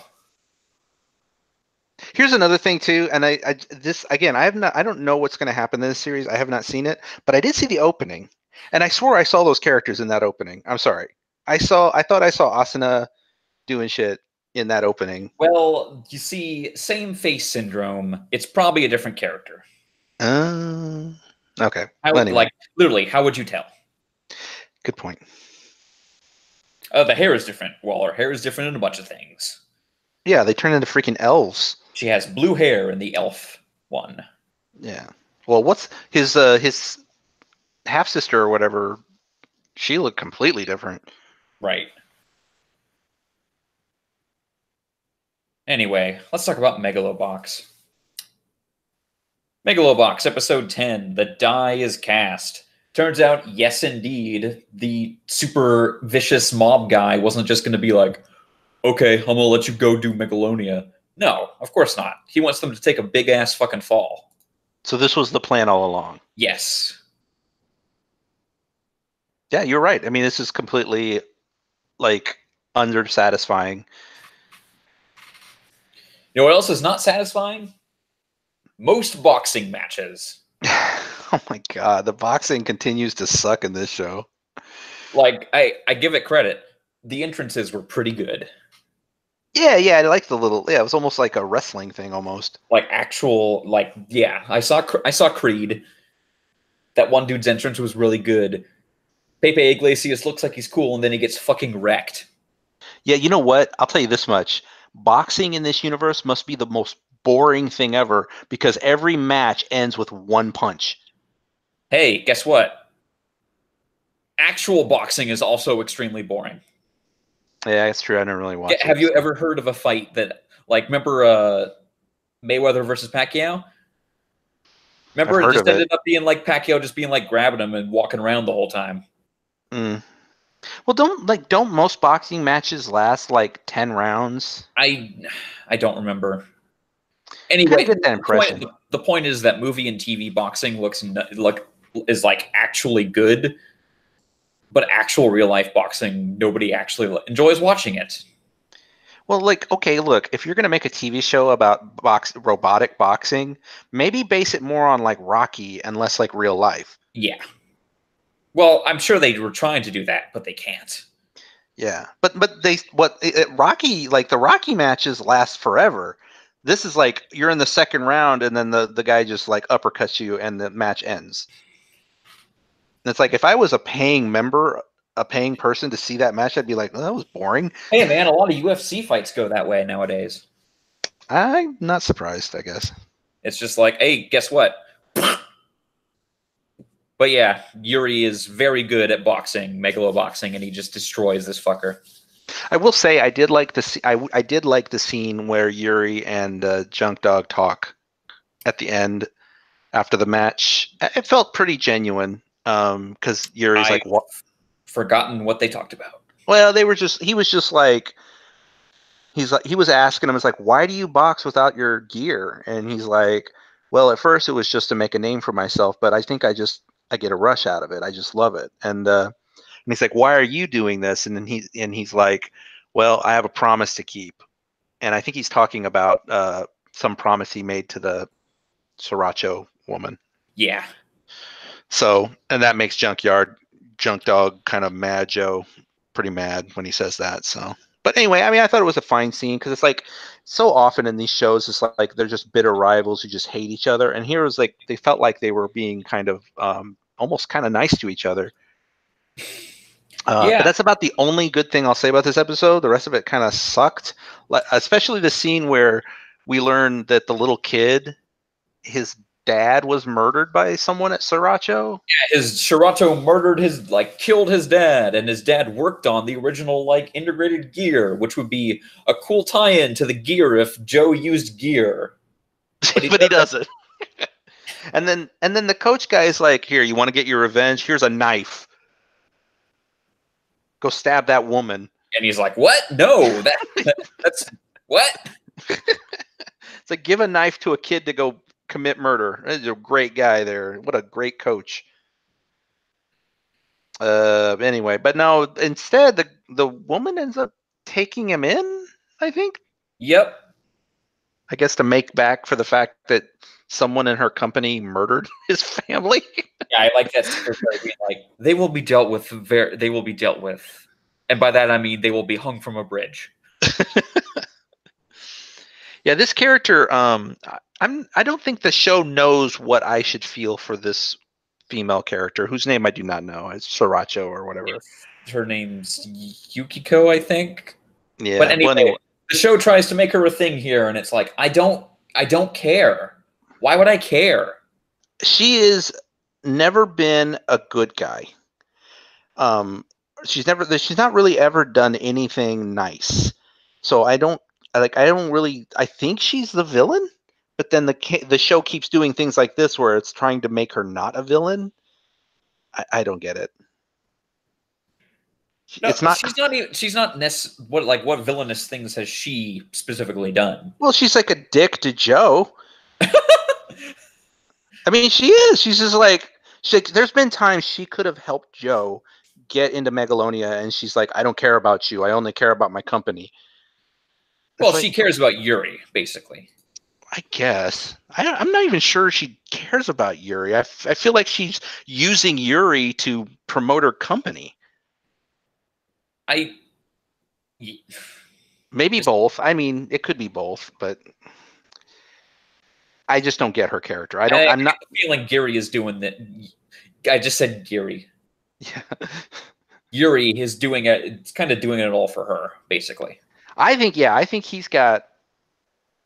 Here's another thing too, and I don't know what's going to happen in this series. I have not seen it, but I did see the opening, and I swore I saw those characters in that opening. I'm sorry, I thought I saw Asuna doing shit in that opening. Well, you see, same face syndrome. It's probably a different character. Okay. Like literally, how would you tell? Good point. The hair is different. Well, her hair is different in a bunch of things. Yeah, they turn into freaking elves. She has blue hair in the elf one. Yeah. Well, what's his half sister or whatever? She looked completely different. Right. Anyway, let's talk about Megalobox. Megalobox, episode 10. The die is cast. Turns out, yes, indeed, the super vicious mob guy wasn't just going to be like, okay, I'm going to let you go do Megalonia. No, of course not. He wants them to take a big-ass fucking fall. So this was the plan all along? Yes. Yeah, you're right. I mean, this is completely, like, under-satisfying. You know what else is not satisfying? Most boxing matches. Oh my god, the boxing continues to suck in this show. Like, I give it credit. The entrances were pretty good. Yeah, I like the little. Yeah, it was almost like a wrestling thing, almost. Like actual, like yeah. I saw Creed. That one dude's entrance was really good. Pepe Iglesias looks like he's cool, and then he gets fucking wrecked. Yeah, you know what? I'll tell you this much: boxing in this universe must be the most boring thing ever because every match ends with one punch. Hey, guess what? Actual boxing is also extremely boring. Yeah, that's true. I don't really watch it. Have you ever heard of a fight that, like, remember Mayweather versus Pacquiao? Remember, it just ended up being like Pacquiao just being like grabbing him and walking around the whole time. Well, don't most boxing matches last like 10 rounds? I don't remember. Anyway, get that impression. The point is that movie and TV boxing is like actually good. But actual real life boxing, nobody actually enjoys watching it. Well, like, okay, look, if you're going to make a TV show about robotic boxing, maybe base it more on like Rocky and less like real life. Yeah. Well, I'm sure they were trying to do that, but they can't. Yeah. But Rocky, like the Rocky matches last forever. This is like you're in the second round, and then the guy just like uppercuts you, and the match ends. And it's like if I was a paying member, a paying person to see that match, I'd be like, oh, that was boring. Hey, man, a lot of UFC fights go that way nowadays. I'm not surprised, I guess. It's just like, hey, guess what? But yeah, Yuri is very good at boxing, megalo boxing, and he just destroys this fucker. I will say I did like the I did like the scene where Yuri and Junk Dog talk at the end after the match. It felt pretty genuine because Yuri's like, "What?" Forgotten what they talked about. Well, they were just. He was just like, he was asking him, "It's like, why do you box without your gear?" And he's like, "Well, at first it was just to make a name for myself, but I think I get a rush out of it. I just love it." And he's like, "Why are you doing this?" And then he's like, "Well, I have a promise to keep." And I think he's talking about some promise he made to the Sriracha woman. Yeah. So, and that makes Junk Dog kind of mad, Joe, pretty mad when he says that. So, but anyway, I mean, I thought it was a fine scene because it's like so often in these shows, it's like they're just bitter rivals who just hate each other. And here it was like they felt like they were being kind of almost kind of nice to each other. But that's about the only good thing I'll say about this episode. The rest of it kind of sucked, especially the scene where we learn that the little kid, his dad was murdered by someone at Sriracha. Yeah, his Sriracha murdered killed his dad, and his dad worked on the original integrated gear, which would be a cool tie-in to the gear if Joe used gear. But he doesn't. and then the coach guy is like, "Here, you want to get your revenge? Here's a knife. Go stab that woman." And he's like, "What? No, that's what?" It's like, give a knife to a kid to go commit murder. He's a great guy there. What a great coach. Anyway, but no, instead the woman ends up taking him in, I think. Yep. I guess to make back for the fact that someone in her company murdered his family. Yeah, I like that secretary being like, they will be dealt with. They will be dealt with, and by that I mean they will be hung from a bridge. Yeah, this character. I don't think the show knows what I should feel for this female character, whose name I do not know. It's Sriracha or whatever. Her name's Yukiko, I think. Yeah, but anyway, the show tries to make her a thing here, and it's like, I don't care. Why would I care? She has never been a good guy. She's not really ever done anything nice. So I think she's the villain, but then the show keeps doing things like this where it's trying to make her not a villain. I don't get it. No, it's not. She's not what villainous things has she specifically done? Well, she's like a dick to Joe. I mean, she is. She's just like there's been times she could have helped Joe get into Megalonia, and she's like, I don't care about you. I only care about my company. Well, she cares about Yuri, basically. I guess. I'm not even sure she cares about Yuri. I feel like she's using Yuri to promote her company. Maybe both. I mean, it could be both, but I just don't get her character. I'm not feeling Yuri is doing that. I just said Yuri. Yeah. Yuri is doing it. It's kind of doing it all for her, basically. I think he's got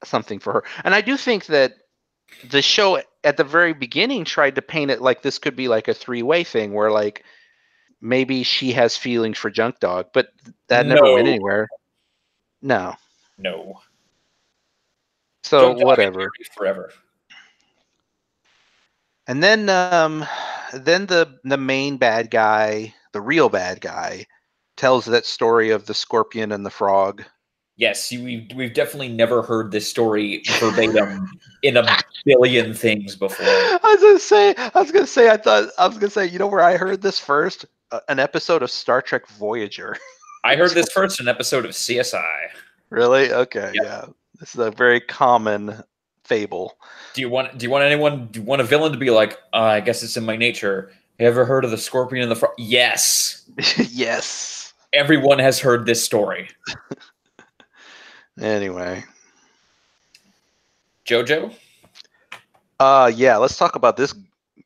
something for her. And I do think that the show at the very beginning tried to paint it like this could be like a three-way thing where like maybe she has feelings for Junk Dog, but that never went anywhere. No. So whatever. Forever. And then the main bad guy, the real bad guy, tells that story of the scorpion and the frog. Yes, we've definitely never heard this story verbatim in a billion things before. I was gonna say, you know where I heard this first? An episode of Star Trek Voyager. I heard this first in an episode of CSI. Really? Okay, yeah. This is a very common fable. Do you want a villain to be like, I guess it's in my nature. You ever heard of the scorpion and the frog? Yes. Yes. Everyone has heard this story. Anyway. JoJo? Yeah, let's talk about this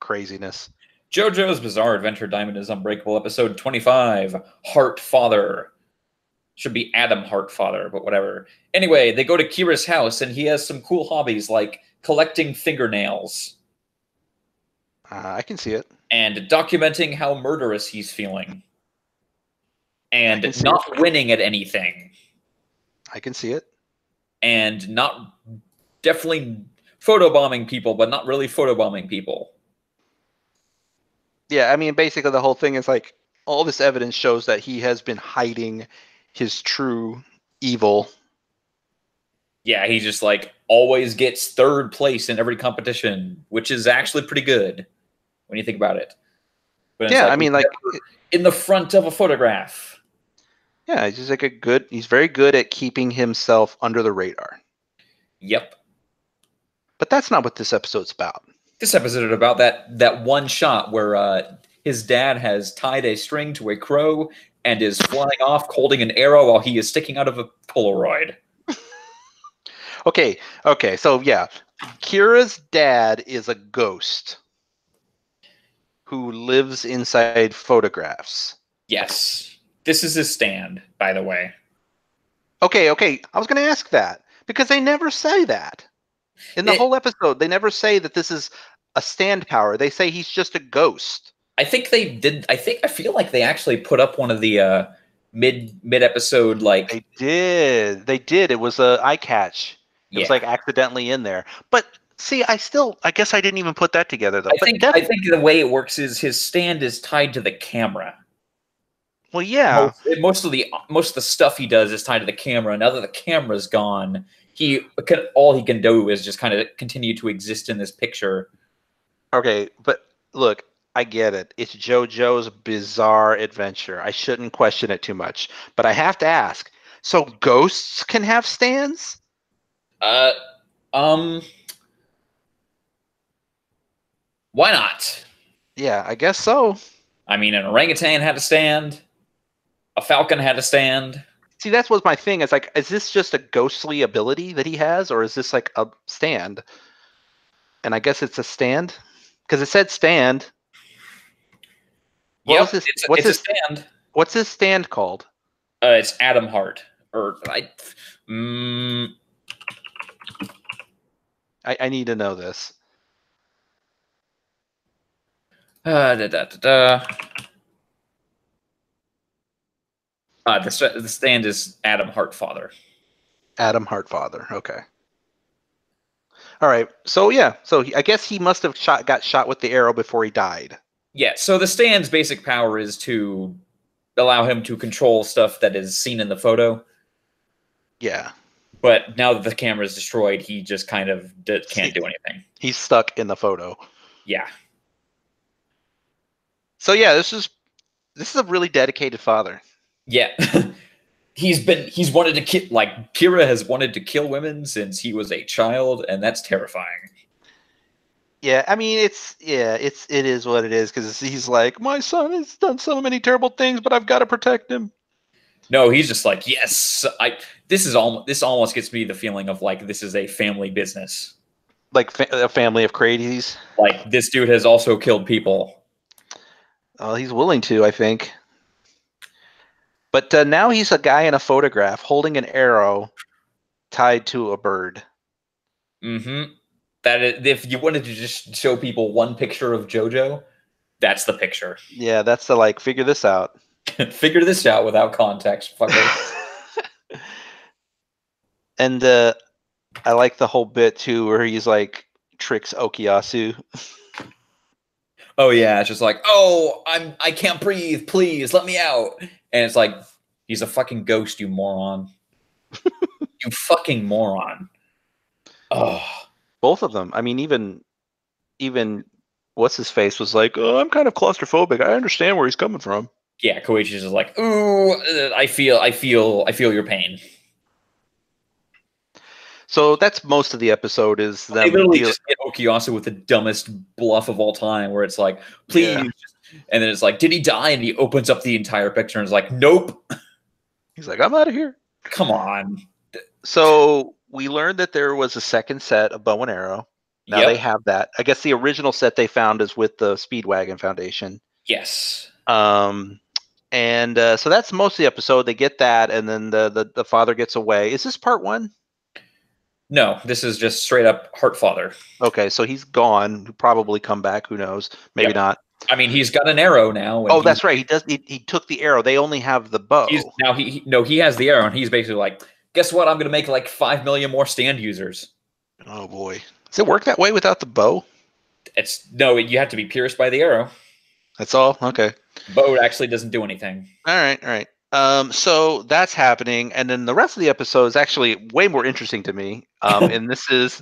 craziness. JoJo's Bizarre Adventure Diamond is Unbreakable, episode 25, Heart Father. Should be Adam Heartfather, but whatever. Anyway, they go to Kira's house, and he has some cool hobbies like collecting fingernails I can see it. and documenting how murderous he's feeling and see not winning at anything I can see it. and not definitely photobombing people, but not really photobombing people. Yeah, I mean, basically the whole thing is like all this evidence shows that he has been hiding his true evil. Yeah, he just like always gets third place in every competition, which is actually pretty good when you think about it. But Yeah, like, I mean, like in the front of a photograph. Yeah, he's just like he's very good at keeping himself under the radar. Yep. But that's not what this episode's about. This episode is about that one shot where his dad has tied a string to a crow and is flying off holding an arrow while he is sticking out of a Polaroid. Okay, so yeah, Kira's dad is a ghost who lives inside photographs. Yes. This is his stand, by the way. Okay, I was going to ask that because they never say that. In the whole episode, they never say that this is a stand power. They say he's just a ghost. I think they did. I feel like they actually put up one of the mid episode like They did. It was a eye catch. It was like accidentally in there. But see, I guess I didn't even put that together though. I think the way it works is his stand is tied to the camera. Well, yeah. Most of the stuff he does is tied to the camera. Now that the camera's gone, all he can do is just kind of continue to exist in this picture. Okay, but look, I get it. It's JoJo's Bizarre Adventure. I shouldn't question it too much, but I have to ask. So ghosts can have stands? Why not? Yeah, I guess so. I mean, an orangutan had a stand. A falcon had a stand. See, that's what's my thing. It's like, is this just a ghostly ability that he has, or is this like a stand? And I guess it's a stand because it said stand. Yeah, it's a stand. What's his stand called? It's Adam Hart. I need to know this. The stand is Adam Heartfather. Adam Heartfather. Okay. All right. So yeah. So I guess he must have got shot with the arrow before he died. Yeah. So the stand's basic power is to allow him to control stuff that is seen in the photo. Yeah. But now that the camera is destroyed, he just kind of can't do anything. He's stuck in the photo. Yeah. So yeah, this is a really dedicated father. Yeah. He's wanted to kill, like, Kira has wanted to kill women since he was a child, and that's terrifying. Yeah, I mean, it is what it is, because he's like, my son has done so many terrible things, but I've got to protect him. No, he's just like, yes, this almost gets me the feeling of like this is a family business. Like a family of crazies. Like this dude has also killed people. Oh, he's willing to, I think. But now he's a guy in a photograph holding an arrow tied to a bird. Mm-hmm. If you wanted to just show people one picture of JoJo, that's the picture. Yeah, that's the like, figure this out. Figure this out without context, fucker. And I like the whole bit too where he's like tricks Okuyasu. Oh yeah, it's just like, oh, I can't breathe, please let me out. And it's like, he's a fucking ghost, you moron. You fucking moron. Oh. Both of them. I mean, even what's his face was like, oh, I'm kind of claustrophobic. I understand where he's coming from. Yeah, Koichi's just like, ooh, I feel your pain. So that's most of the episode is them. They literally just hit Okuyasu with the dumbest bluff of all time, where it's like, please, yeah. And then it's like, did he die? And he opens up the entire picture and is like, nope. He's like, I'm out of here. Come on. So we learned that there was a second set of bow and arrow. Now they Yep. have that. I guess the original set they found is with the Speedwagon Foundation. Yes. And so that's most of the episode. They get that, and then the father gets away. Is this part 1? No, this is just straight up Heartfather. Okay, so he's gone. He'll probably come back. Who knows? Maybe Yep. not. I mean, he's got an arrow now. Oh, that's right. He does. He took the arrow. They only have the bow. He has the arrow, and he's basically like, guess what? I'm going to make like 5 million more stand users. Oh boy, does it work that way without the bow? You have to be pierced by the arrow. That's all. Okay. Bow actually doesn't do anything. All right. So that's happening, and then the rest of the episode is actually way more interesting to me. And this is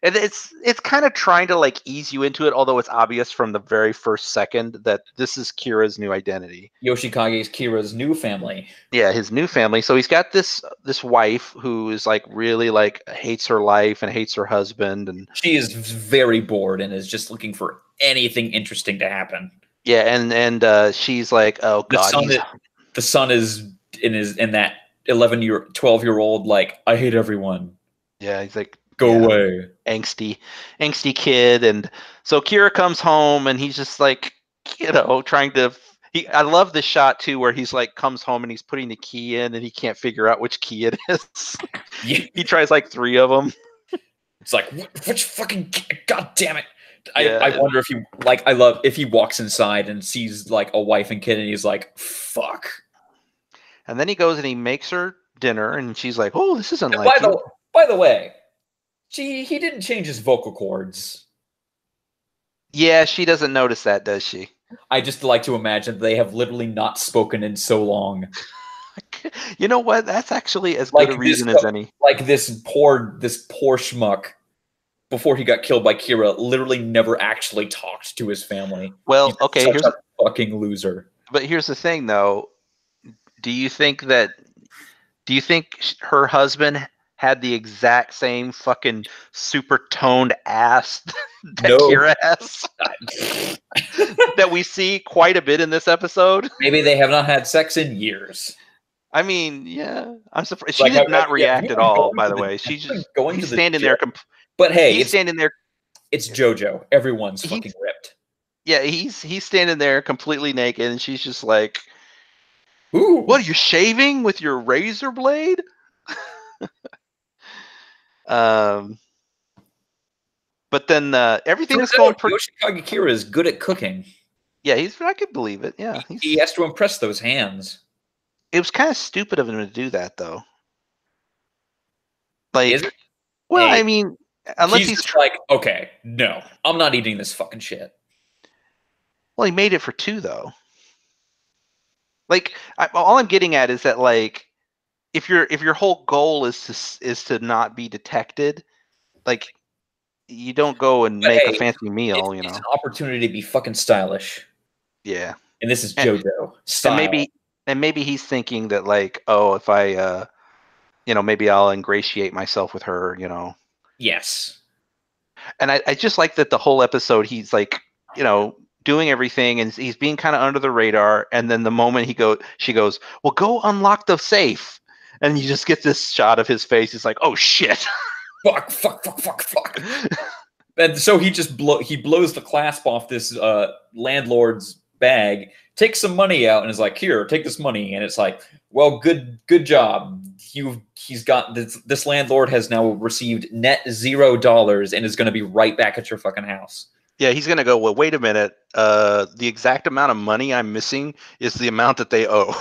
and it's kind of trying to like ease you into it, although it's obvious from the very first second that this is Kira's new identity. Yoshikage's Kira's new family. Yeah, his new family. So he's got this wife who is like really like hates her life and hates her husband, and she is very bored and is just looking for anything interesting to happen. Yeah, and she's like, oh god, the son is in that 12-year-old like, I hate everyone. Yeah, he's like, go away, angsty kid. And so Kira comes home, and he's just like, trying to. I love this shot too, where he's like comes home and he's putting the key in, and he can't figure out which key it is. Yeah. He tries like 3 of them. It's like, which fucking, god damn it. I wonder if he walks inside and sees like a wife and kid, and he's like, fuck. And then he goes and he makes her dinner, and she's like, oh, this isn't like you. By the way, he didn't change his vocal cords. Yeah, she doesn't notice that, does she? I just like to imagine they have literally not spoken in so long. You know what? That's actually as good a reason as any. Like this poor schmuck, before he got killed by Kira, literally never actually talked to his family. Well, okay, here's a fucking loser. But here's the thing, though. Do you think her husband had the exact same fucking super toned ass that Kira has? That we see quite a bit in this episode? Maybe they have not had sex in years. I mean, yeah. I'm surprised. She did not react at all, by the way. She's just he's standing there. But hey, he's standing there. It's JoJo. Everyone's fucking ripped. Yeah, he's standing there completely naked, and she's just like, ooh. What, are you shaving with your razor blade? But then everything is going pretty. Yoshikage Kira is good at cooking. Yeah, I could believe it. Yeah, he has to impress those hands. It was kind of stupid of him to do that, though. Like, is it? Well, I mean, unless he's like, okay, no, I'm not eating this fucking shit. Well, he made it for 2, though. Like, all I'm getting at is that, like, if your whole goal is to not be detected, like, you don't go and make a fancy meal, you know. It's an opportunity to be fucking stylish. Yeah. And this is JoJo style. And maybe he's thinking that, like, oh, if I, maybe I'll ingratiate myself with her, you know. Yes. And I just like that the whole episode he's like, doing everything, and he's being kind of under the radar. And then the moment she goes, well, go unlock the safe. And you just get this shot of his face. It's like, oh shit. Fuck. And so he just blows the clasp off this landlord's bag, takes some money out, and is like, here, take this money. And it's like, well, good job. He's got this landlord has now received net $0 and is going to be right back at your fucking house. Yeah, he's going to go, well, wait a minute. The exact amount of money I'm missing is the amount that they owe.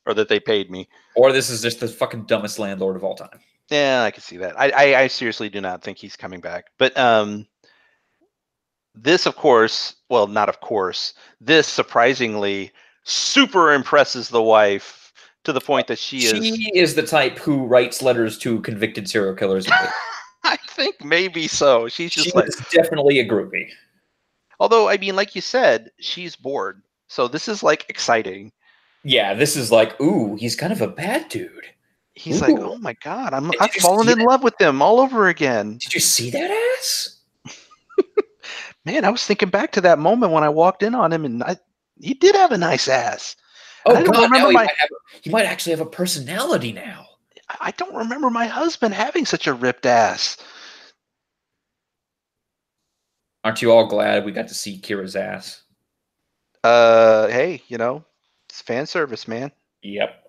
Or that they paid me. Or this is just the fucking dumbest landlord of all time. Yeah, I can see that. I seriously do not think he's coming back. But this, of course, well, not of course, this surprisingly super impresses the wife to the point that she is the type who writes letters to convicted serial killers. I think maybe so. She's definitely a groupie. Although, I mean, like you said, she's bored. So this is like exciting. Yeah, this is like, ooh, he's kind of a bad dude. He's like, oh my god, I've fallen in love with him all over again. Did you see that ass? Man, I was thinking back to that moment when I walked in on him, and he did have a nice ass. Oh god, he might actually have a personality now. I don't remember my husband having such a ripped ass. Aren't you all glad we got to see Kira's ass? Hey, it's fan service, man. Yep.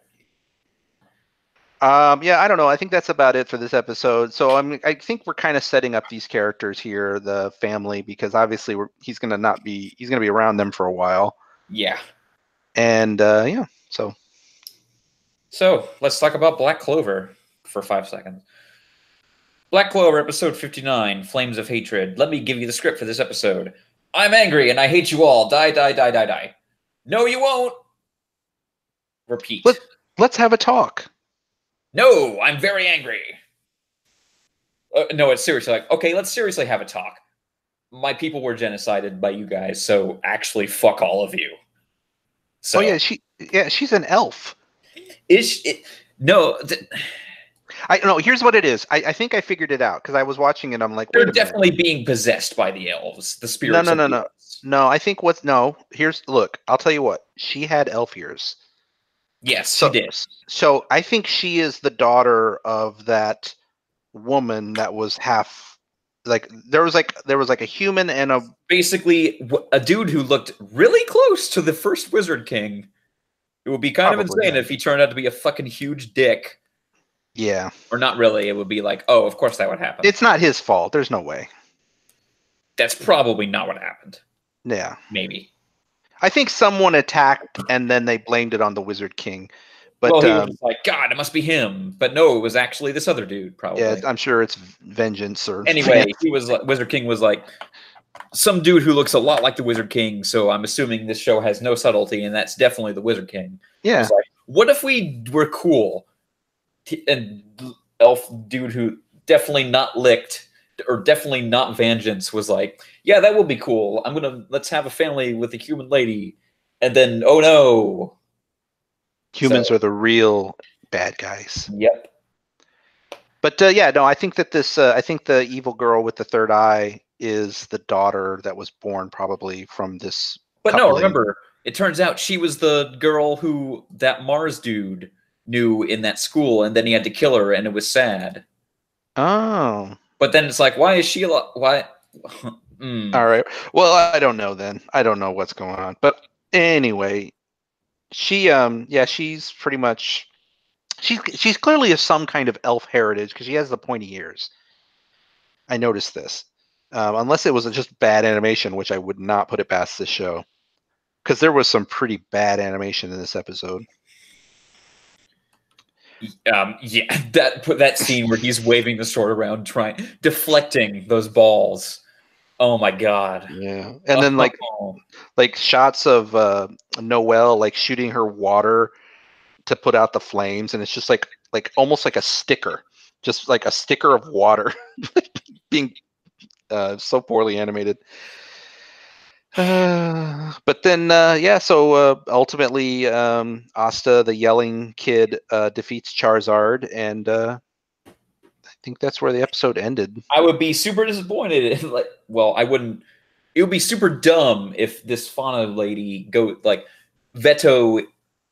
Yeah, I don't know. I think that's about it for this episode. So I think we're kind of setting up these characters here, the family, because obviously he's gonna be around them for a while. Yeah. And yeah, so let's talk about Black Clover for 5 seconds. Black Clover, episode 59, Flames of Hatred. Let me give you the script for this episode. I'm angry and I hate you all. Die, die, die, die, die. No, you won't. Repeat. let's have a talk. No, I'm very angry. No, it's seriously like, okay, let's seriously have a talk. My people were genocided by you guys, so actually fuck all of you. So, oh yeah, she's an elf. Is she, no, I no. Here's what it is. I think I figured it out because I was watching it. I'm like, they're wait a minute. definitely being possessed by the elves, the spirits. No. I think look. I'll tell you what. She had elf ears. Yes, she did. So I think she is the daughter of that woman that was half. Like there was like a human and basically a dude who looked really close to the first Wizard King. It would be kind of insane if he turned out to be a fucking huge dick. Yeah. Or not really. It would be like, oh, of course that would happen. It's not his fault. There's no way. That's probably not what happened. Yeah. Maybe. I think someone attacked and then they blamed it on the Wizard King. But well, he was just like, God, it must be him. But no, it was actually this other dude, probably. Yeah, I'm sure it's vengeance or anyway, he was like, Wizard King was like some dude who looks a lot like the Wizard King, so I'm assuming this show has no subtlety, and that's definitely the Wizard King. Yeah. Like, what if we were cool? And elf dude who definitely not licked or definitely not vengeance was like, yeah, that will be cool. Let's have a family with a human lady. And then, oh no. Humans are the real bad guys. Yep. But yeah, no, I think that I think the evil girl with the third eye is the daughter that was born probably from this. But coupling. No, remember, it turns out she was the girl who that Mars dude knew in that school, and then he had to kill her, and it was sad. Oh. But then it's like, why is she? Why? All right. Well, I don't know then. I don't know what's going on. But anyway, she's pretty much. She's clearly of some kind of elf heritage because she has the pointy ears. I noticed this. Unless it was just bad animation, which I would not put it past this show. Because there was some pretty bad animation in this episode. Yeah, that scene where he's waving the sword around, deflecting those balls. Oh my god. Yeah. And then like shots of Noelle like shooting her water to put out the flames, and it's just like almost like a sticker, just like a sticker of water being so poorly animated. But then so ultimately Asta, the yelling kid, defeats Charizard, and I think that's where the episode ended. I would be super disappointed if, I wouldn't. It would be super dumb if this Fauna lady Veto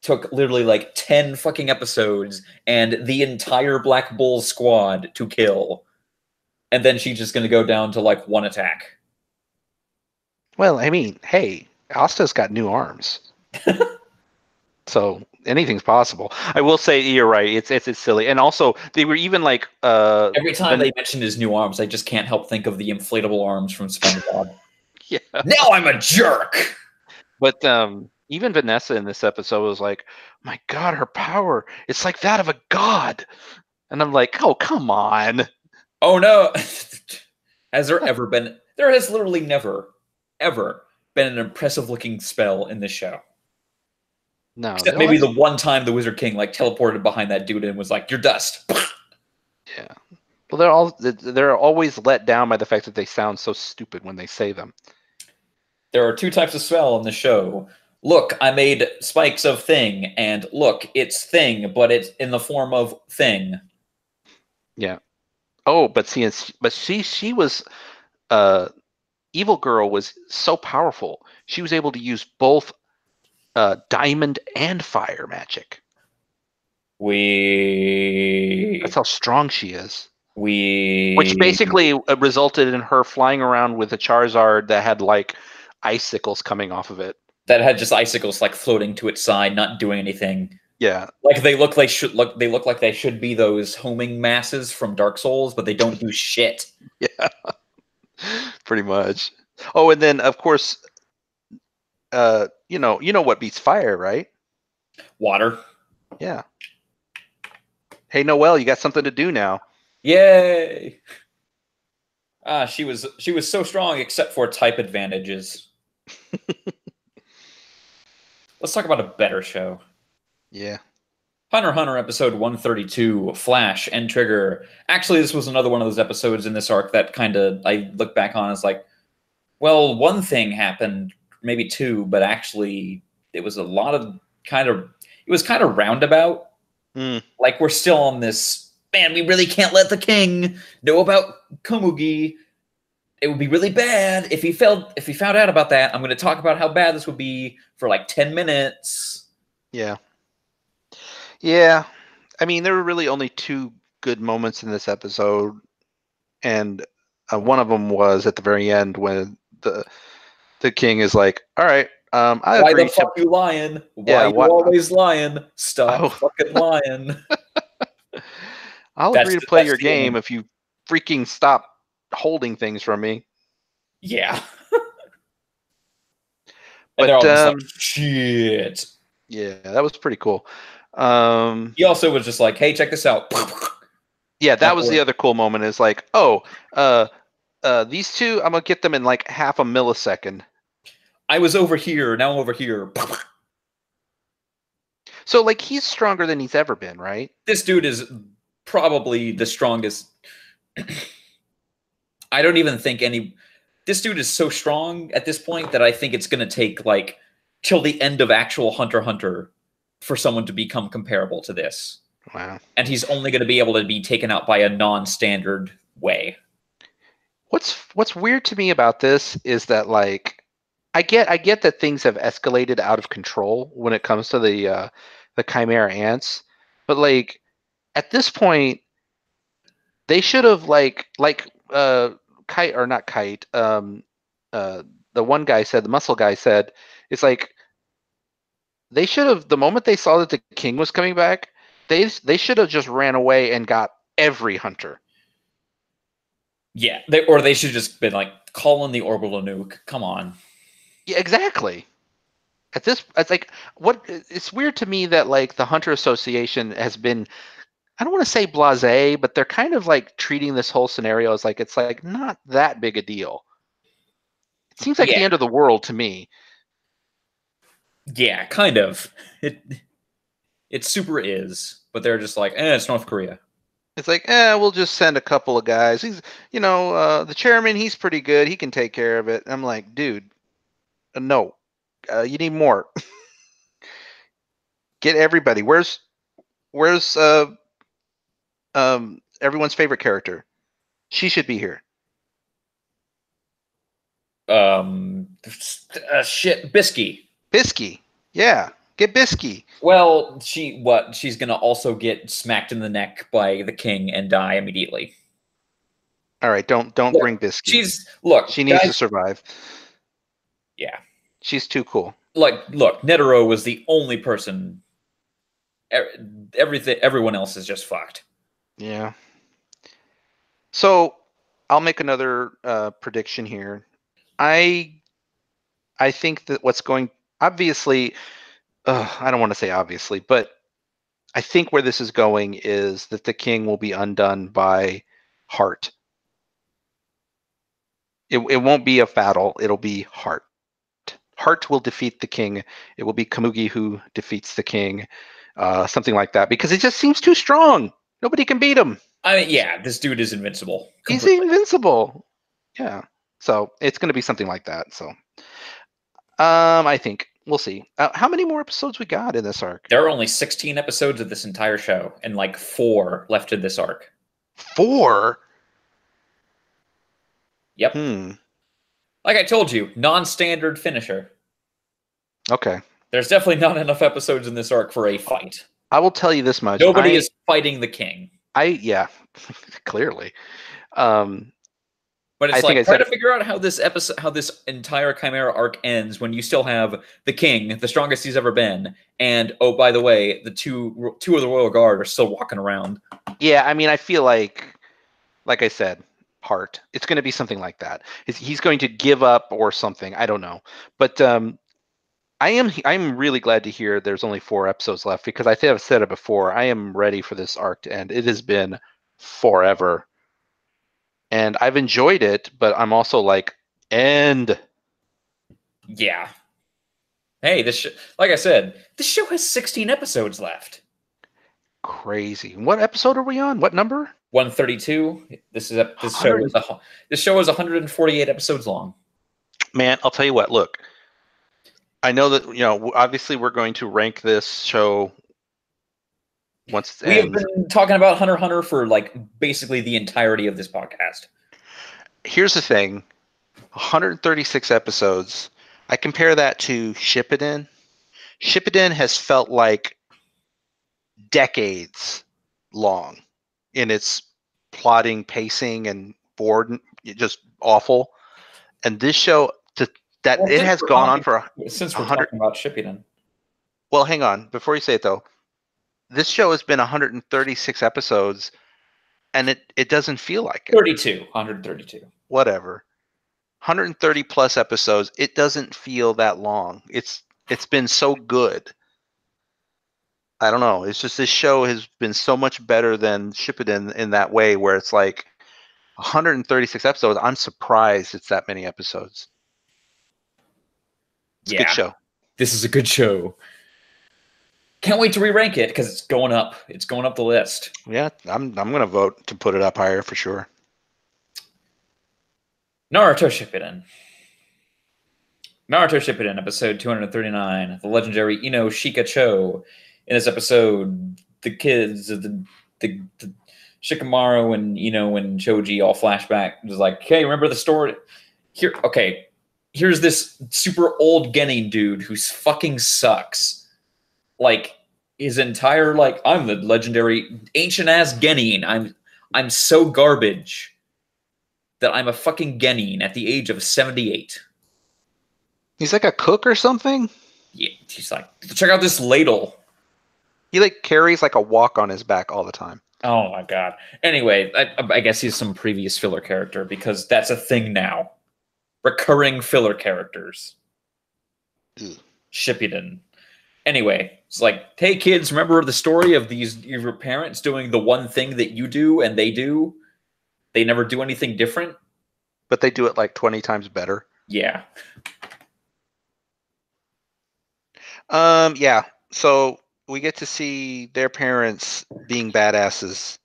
took literally 10 fucking episodes and the entire Black Bull squad to kill, and then she's just going to go down to one attack. Well, I mean, hey, Asta's got new arms. So anything's possible. I will say you're right. It's silly. And also they were even every time they mention his new arms, I just can't help think of the inflatable arms from SpongeBob. Yeah. Now I'm a jerk. But even Vanessa in this episode was like, my God, her power, it's like that of a god. And I'm like, oh, come on. Oh, no. Has there ever been... There has literally never, ever been an impressive-looking spell in this show. No. Except maybe the one time the Wizard King teleported behind that dude and was like, you're dust. Yeah. Well, they're always let down by the fact that they sound so stupid when they say them. There are two types of spell in the show. Look, I made spikes of thing, and look, it's thing, but it's in the form of thing. Yeah. Oh, but she was Evil Girl was so powerful. She was able to use both diamond and fire magic. That's how strong she is. Which We basically resulted in her flying around with a Charizard that had like icicles coming off of it. that had just icicles like floating to its side, not doing anything. Yeah. Like they look like should look they look like they should be those homing masses from Dark Souls, but they don't do shit. Yeah. Pretty much. Oh, and then of course, you know what beats fire, right? Water. Yeah. Hey, Noelle, you got something to do now. Yay! Ah, she was so strong except for type advantages. Let's talk about a better show. Yeah. Hunter x Hunter episode 132, Flash and Trigger. Actually, this was another one of those episodes in this arc that kind of I look back on as like, well, one thing happened, maybe two, but actually it was a lot of it was kind of roundabout. Mm. Like we're still on this, man, we really can't let the king know about Komugi. It would be really bad if he found out about that. I'm going to talk about how bad this would be for like 10 minutes. Yeah. Yeah. I mean, there were really only two good moments in this episode, and one of them was at the very end when the king is like, "All right, I Why the agree to." fuck you lying? Why Yeah, you always lying? Stop Oh, fucking lying. I'll That's agree to play that's your the game only. if you freaking stop holding things from me. Yeah. And they're But all just like, shit. yeah, that was pretty cool. He also was just like, hey, check this out. Yeah, that Not was the work. other cool moment. Is like, oh, these two, I'm gonna get them in like half a millisecond. I was over here, now I'm over here. So like, he's stronger than he's ever been, right? This dude is probably the strongest. I don't even think any. This dude is so strong at this point that I think it's going to take like till the end of actual Hunter x Hunter for someone to become comparable to this. Wow. And he's only going to be able to be taken out by a non-standard way. What's weird to me about this is that like, I get that things have escalated out of control when it comes to the Chimera ants, but like at this point they should have Kite, or not Kite, uh the one guy said, the muscle guy said, it's like they should have, the moment they saw that the king was coming back, they should have just ran away and got every hunter. Yeah, or they should just been like calling the orbital nuke. Come on. Yeah, exactly. At this, it's like, what, it's weird to me that like the Hunter Association has been, I don't want to say blasé, but they're kind of like treating this whole scenario as like it's like not that big a deal. It seems like Yeah, the end of the world to me. yeah, kind of. It super is, but they're just like, it's North Korea. It's like, we'll just send a couple of guys. He's, the chairman, he's pretty good. He can take care of it. I'm like, dude, no, you need more. Get everybody. Where's everyone's favorite character? She should be here. Shit, Bisky. Bisky. Yeah, get Bisky. Well, she's gonna also get smacked in the neck by the king and die immediately. All right, don't Look, bring Bisky. look, She needs to guys. survive. Yeah, She's too cool. like, look, Netero was the only person. Everyone else is just fucked. Yeah. So I'll make another prediction here. I think that what's going, obviously, I don't want to say obviously, but I think where this is going is that the king will be undone by Heart. It won't be a battle. It'll be Heart. Heart will defeat the king. It will be Komugi who defeats the king, something like that, because it just seems too strong. Nobody can beat him. I mean, yeah, this dude is invincible. He's Completely. invincible. Yeah. So it's going to be something like that. So, I think we'll see. How many more episodes we got in this arc? There are only 16 episodes of this entire show, and like 4 left in this arc. 4? Yep. Hmm. Like I told you, non-standard finisher. Okay. There's definitely not enough episodes in this arc for a fight. I will tell you this much. Nobody is fighting the king. Yeah, clearly. But I it's think I like try said to figure out how this entire Chimera arc ends when you still have the king, the strongest he's ever been, and oh by the way, the two of the royal guard are still walking around. Yeah, I mean, I feel like I said, heart. It's going to be something like that. He's going to give up or something. I don't know. But I'm really glad to hear there's only 4 episodes left, because I think I've said it before. I am ready for this arc to end. It has been forever. And I've enjoyed it, but I'm also like, end. Yeah. Hey, like I said, this show has 16 episodes left. Crazy. What episode are we on? What number? 132. This show is 148 episodes long. Man, I'll tell you what. Look, I know that, obviously we're going to rank this show once it We have ends. been talking about Hunter x Hunter for like basically the entirety of this podcast. Here's the thing. 136 episodes. I compare that to Shippuden. Shippuden has felt like decades long in its plotting, pacing, and bored, just awful. And this show, it has gone on for since we're 100. talking about Shippuden. Well, hang on. Before you say it, though, this show has been 136 episodes, and it doesn't feel like it. 132. Whatever. 130 plus episodes. It doesn't feel that long. It's been so good. I don't know. It's just this show has been so much better than Shippuden in that way, where it's like 136 episodes. I'm surprised it's that many episodes. It's a good show. This is a good show. Can't wait to re-rank it because it's going up. It's going up the list. Yeah, I'm gonna vote to put it up higher for sure. Naruto Shippuden. Naruto Shippuden, episode 239. The legendary Ino Shikacho. In this episode, the kids of the Shikamaru and Ino and Choji all flashback. It was like, hey, remember the story? Here, okay. Here's this super old Genin dude who fucking sucks. Like his entire I'm the legendary ancient ass Genin. I'm so garbage that I'm a fucking Genin at the age of 78. He's like a cook or something? Yeah, he's like, check out this ladle. He carries a wok on his back all the time. Oh my god. Anyway, I guess he's some previous filler character because that's a thing now. Recurring filler characters. Ugh. Shippuden. Anyway, it's like, hey kids, remember the story of your parents doing the one thing that you do and they do? They never do anything different? But they do it 20 times better. Yeah. Yeah. So we get to see their parents being badasses,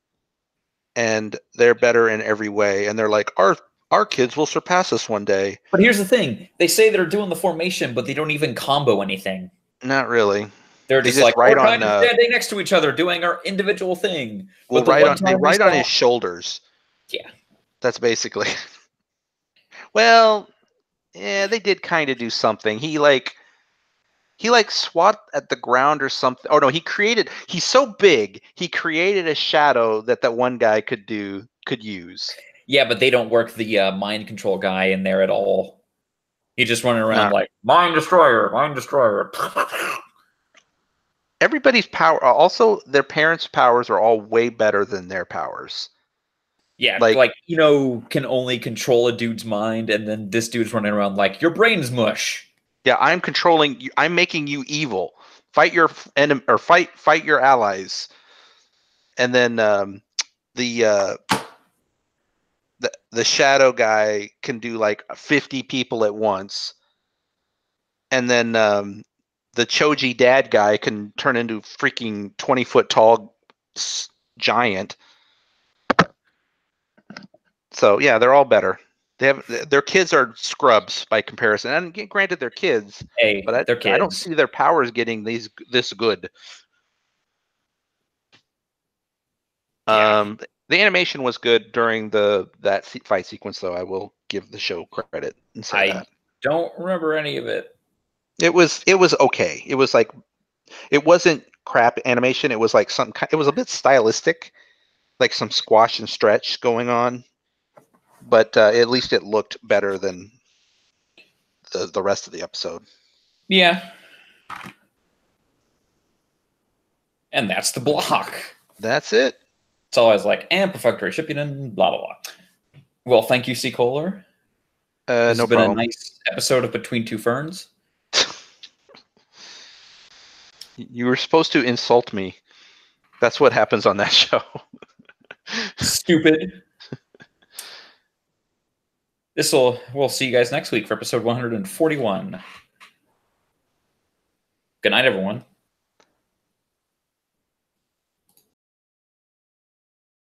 and they're better in every way. And they're like, our kids will surpass us one day. But here's the thing. They say they're doing the formation, but they don't even combo anything. Not really. They're just like, we're kind of standing next to each other doing our individual thing. Well, they right on his shoulders. Yeah. That's basically. Well, yeah, they did kind of do something. He swat at the ground or something. Oh no, he's so big, he created a shadow that one guy could use. Yeah, but they don't work the mind control guy in there at all. He's just running around like, mind destroyer, mind destroyer. Everybody's power, also their parents' powers are all way better than their powers. Yeah, can only control a dude's mind, and then this dude's running around like, your brain's mush. Yeah, I'm controlling you. I'm making you evil. Fight your enemy, or fight your allies. And then the shadow guy can do 50 people at once. And then the Choji dad guy can turn into freaking 20-foot tall giant. So yeah, they're all better. Their kids are scrubs by comparison, and granted, they're kids. Hey, but they're kids. I don't see their powers getting this good. Yeah. The animation was good during that fight sequence, though. I will give the show credit and say that. I don't remember any of it. It was okay. It was it wasn't crap animation. It was like it was a bit stylistic, like some squash and stretch going on. But at least it looked better than the rest of the episode. Yeah. And that's the block. That's it. It's always like, and perfectory shipping and blah, blah, blah. Well, thank you, C. Kohler. This No has been problem. a nice episode of Between Two Ferns. You were supposed to insult me. That's what happens on that show. Stupid. We'll see you guys next week for episode 141. Good night, everyone.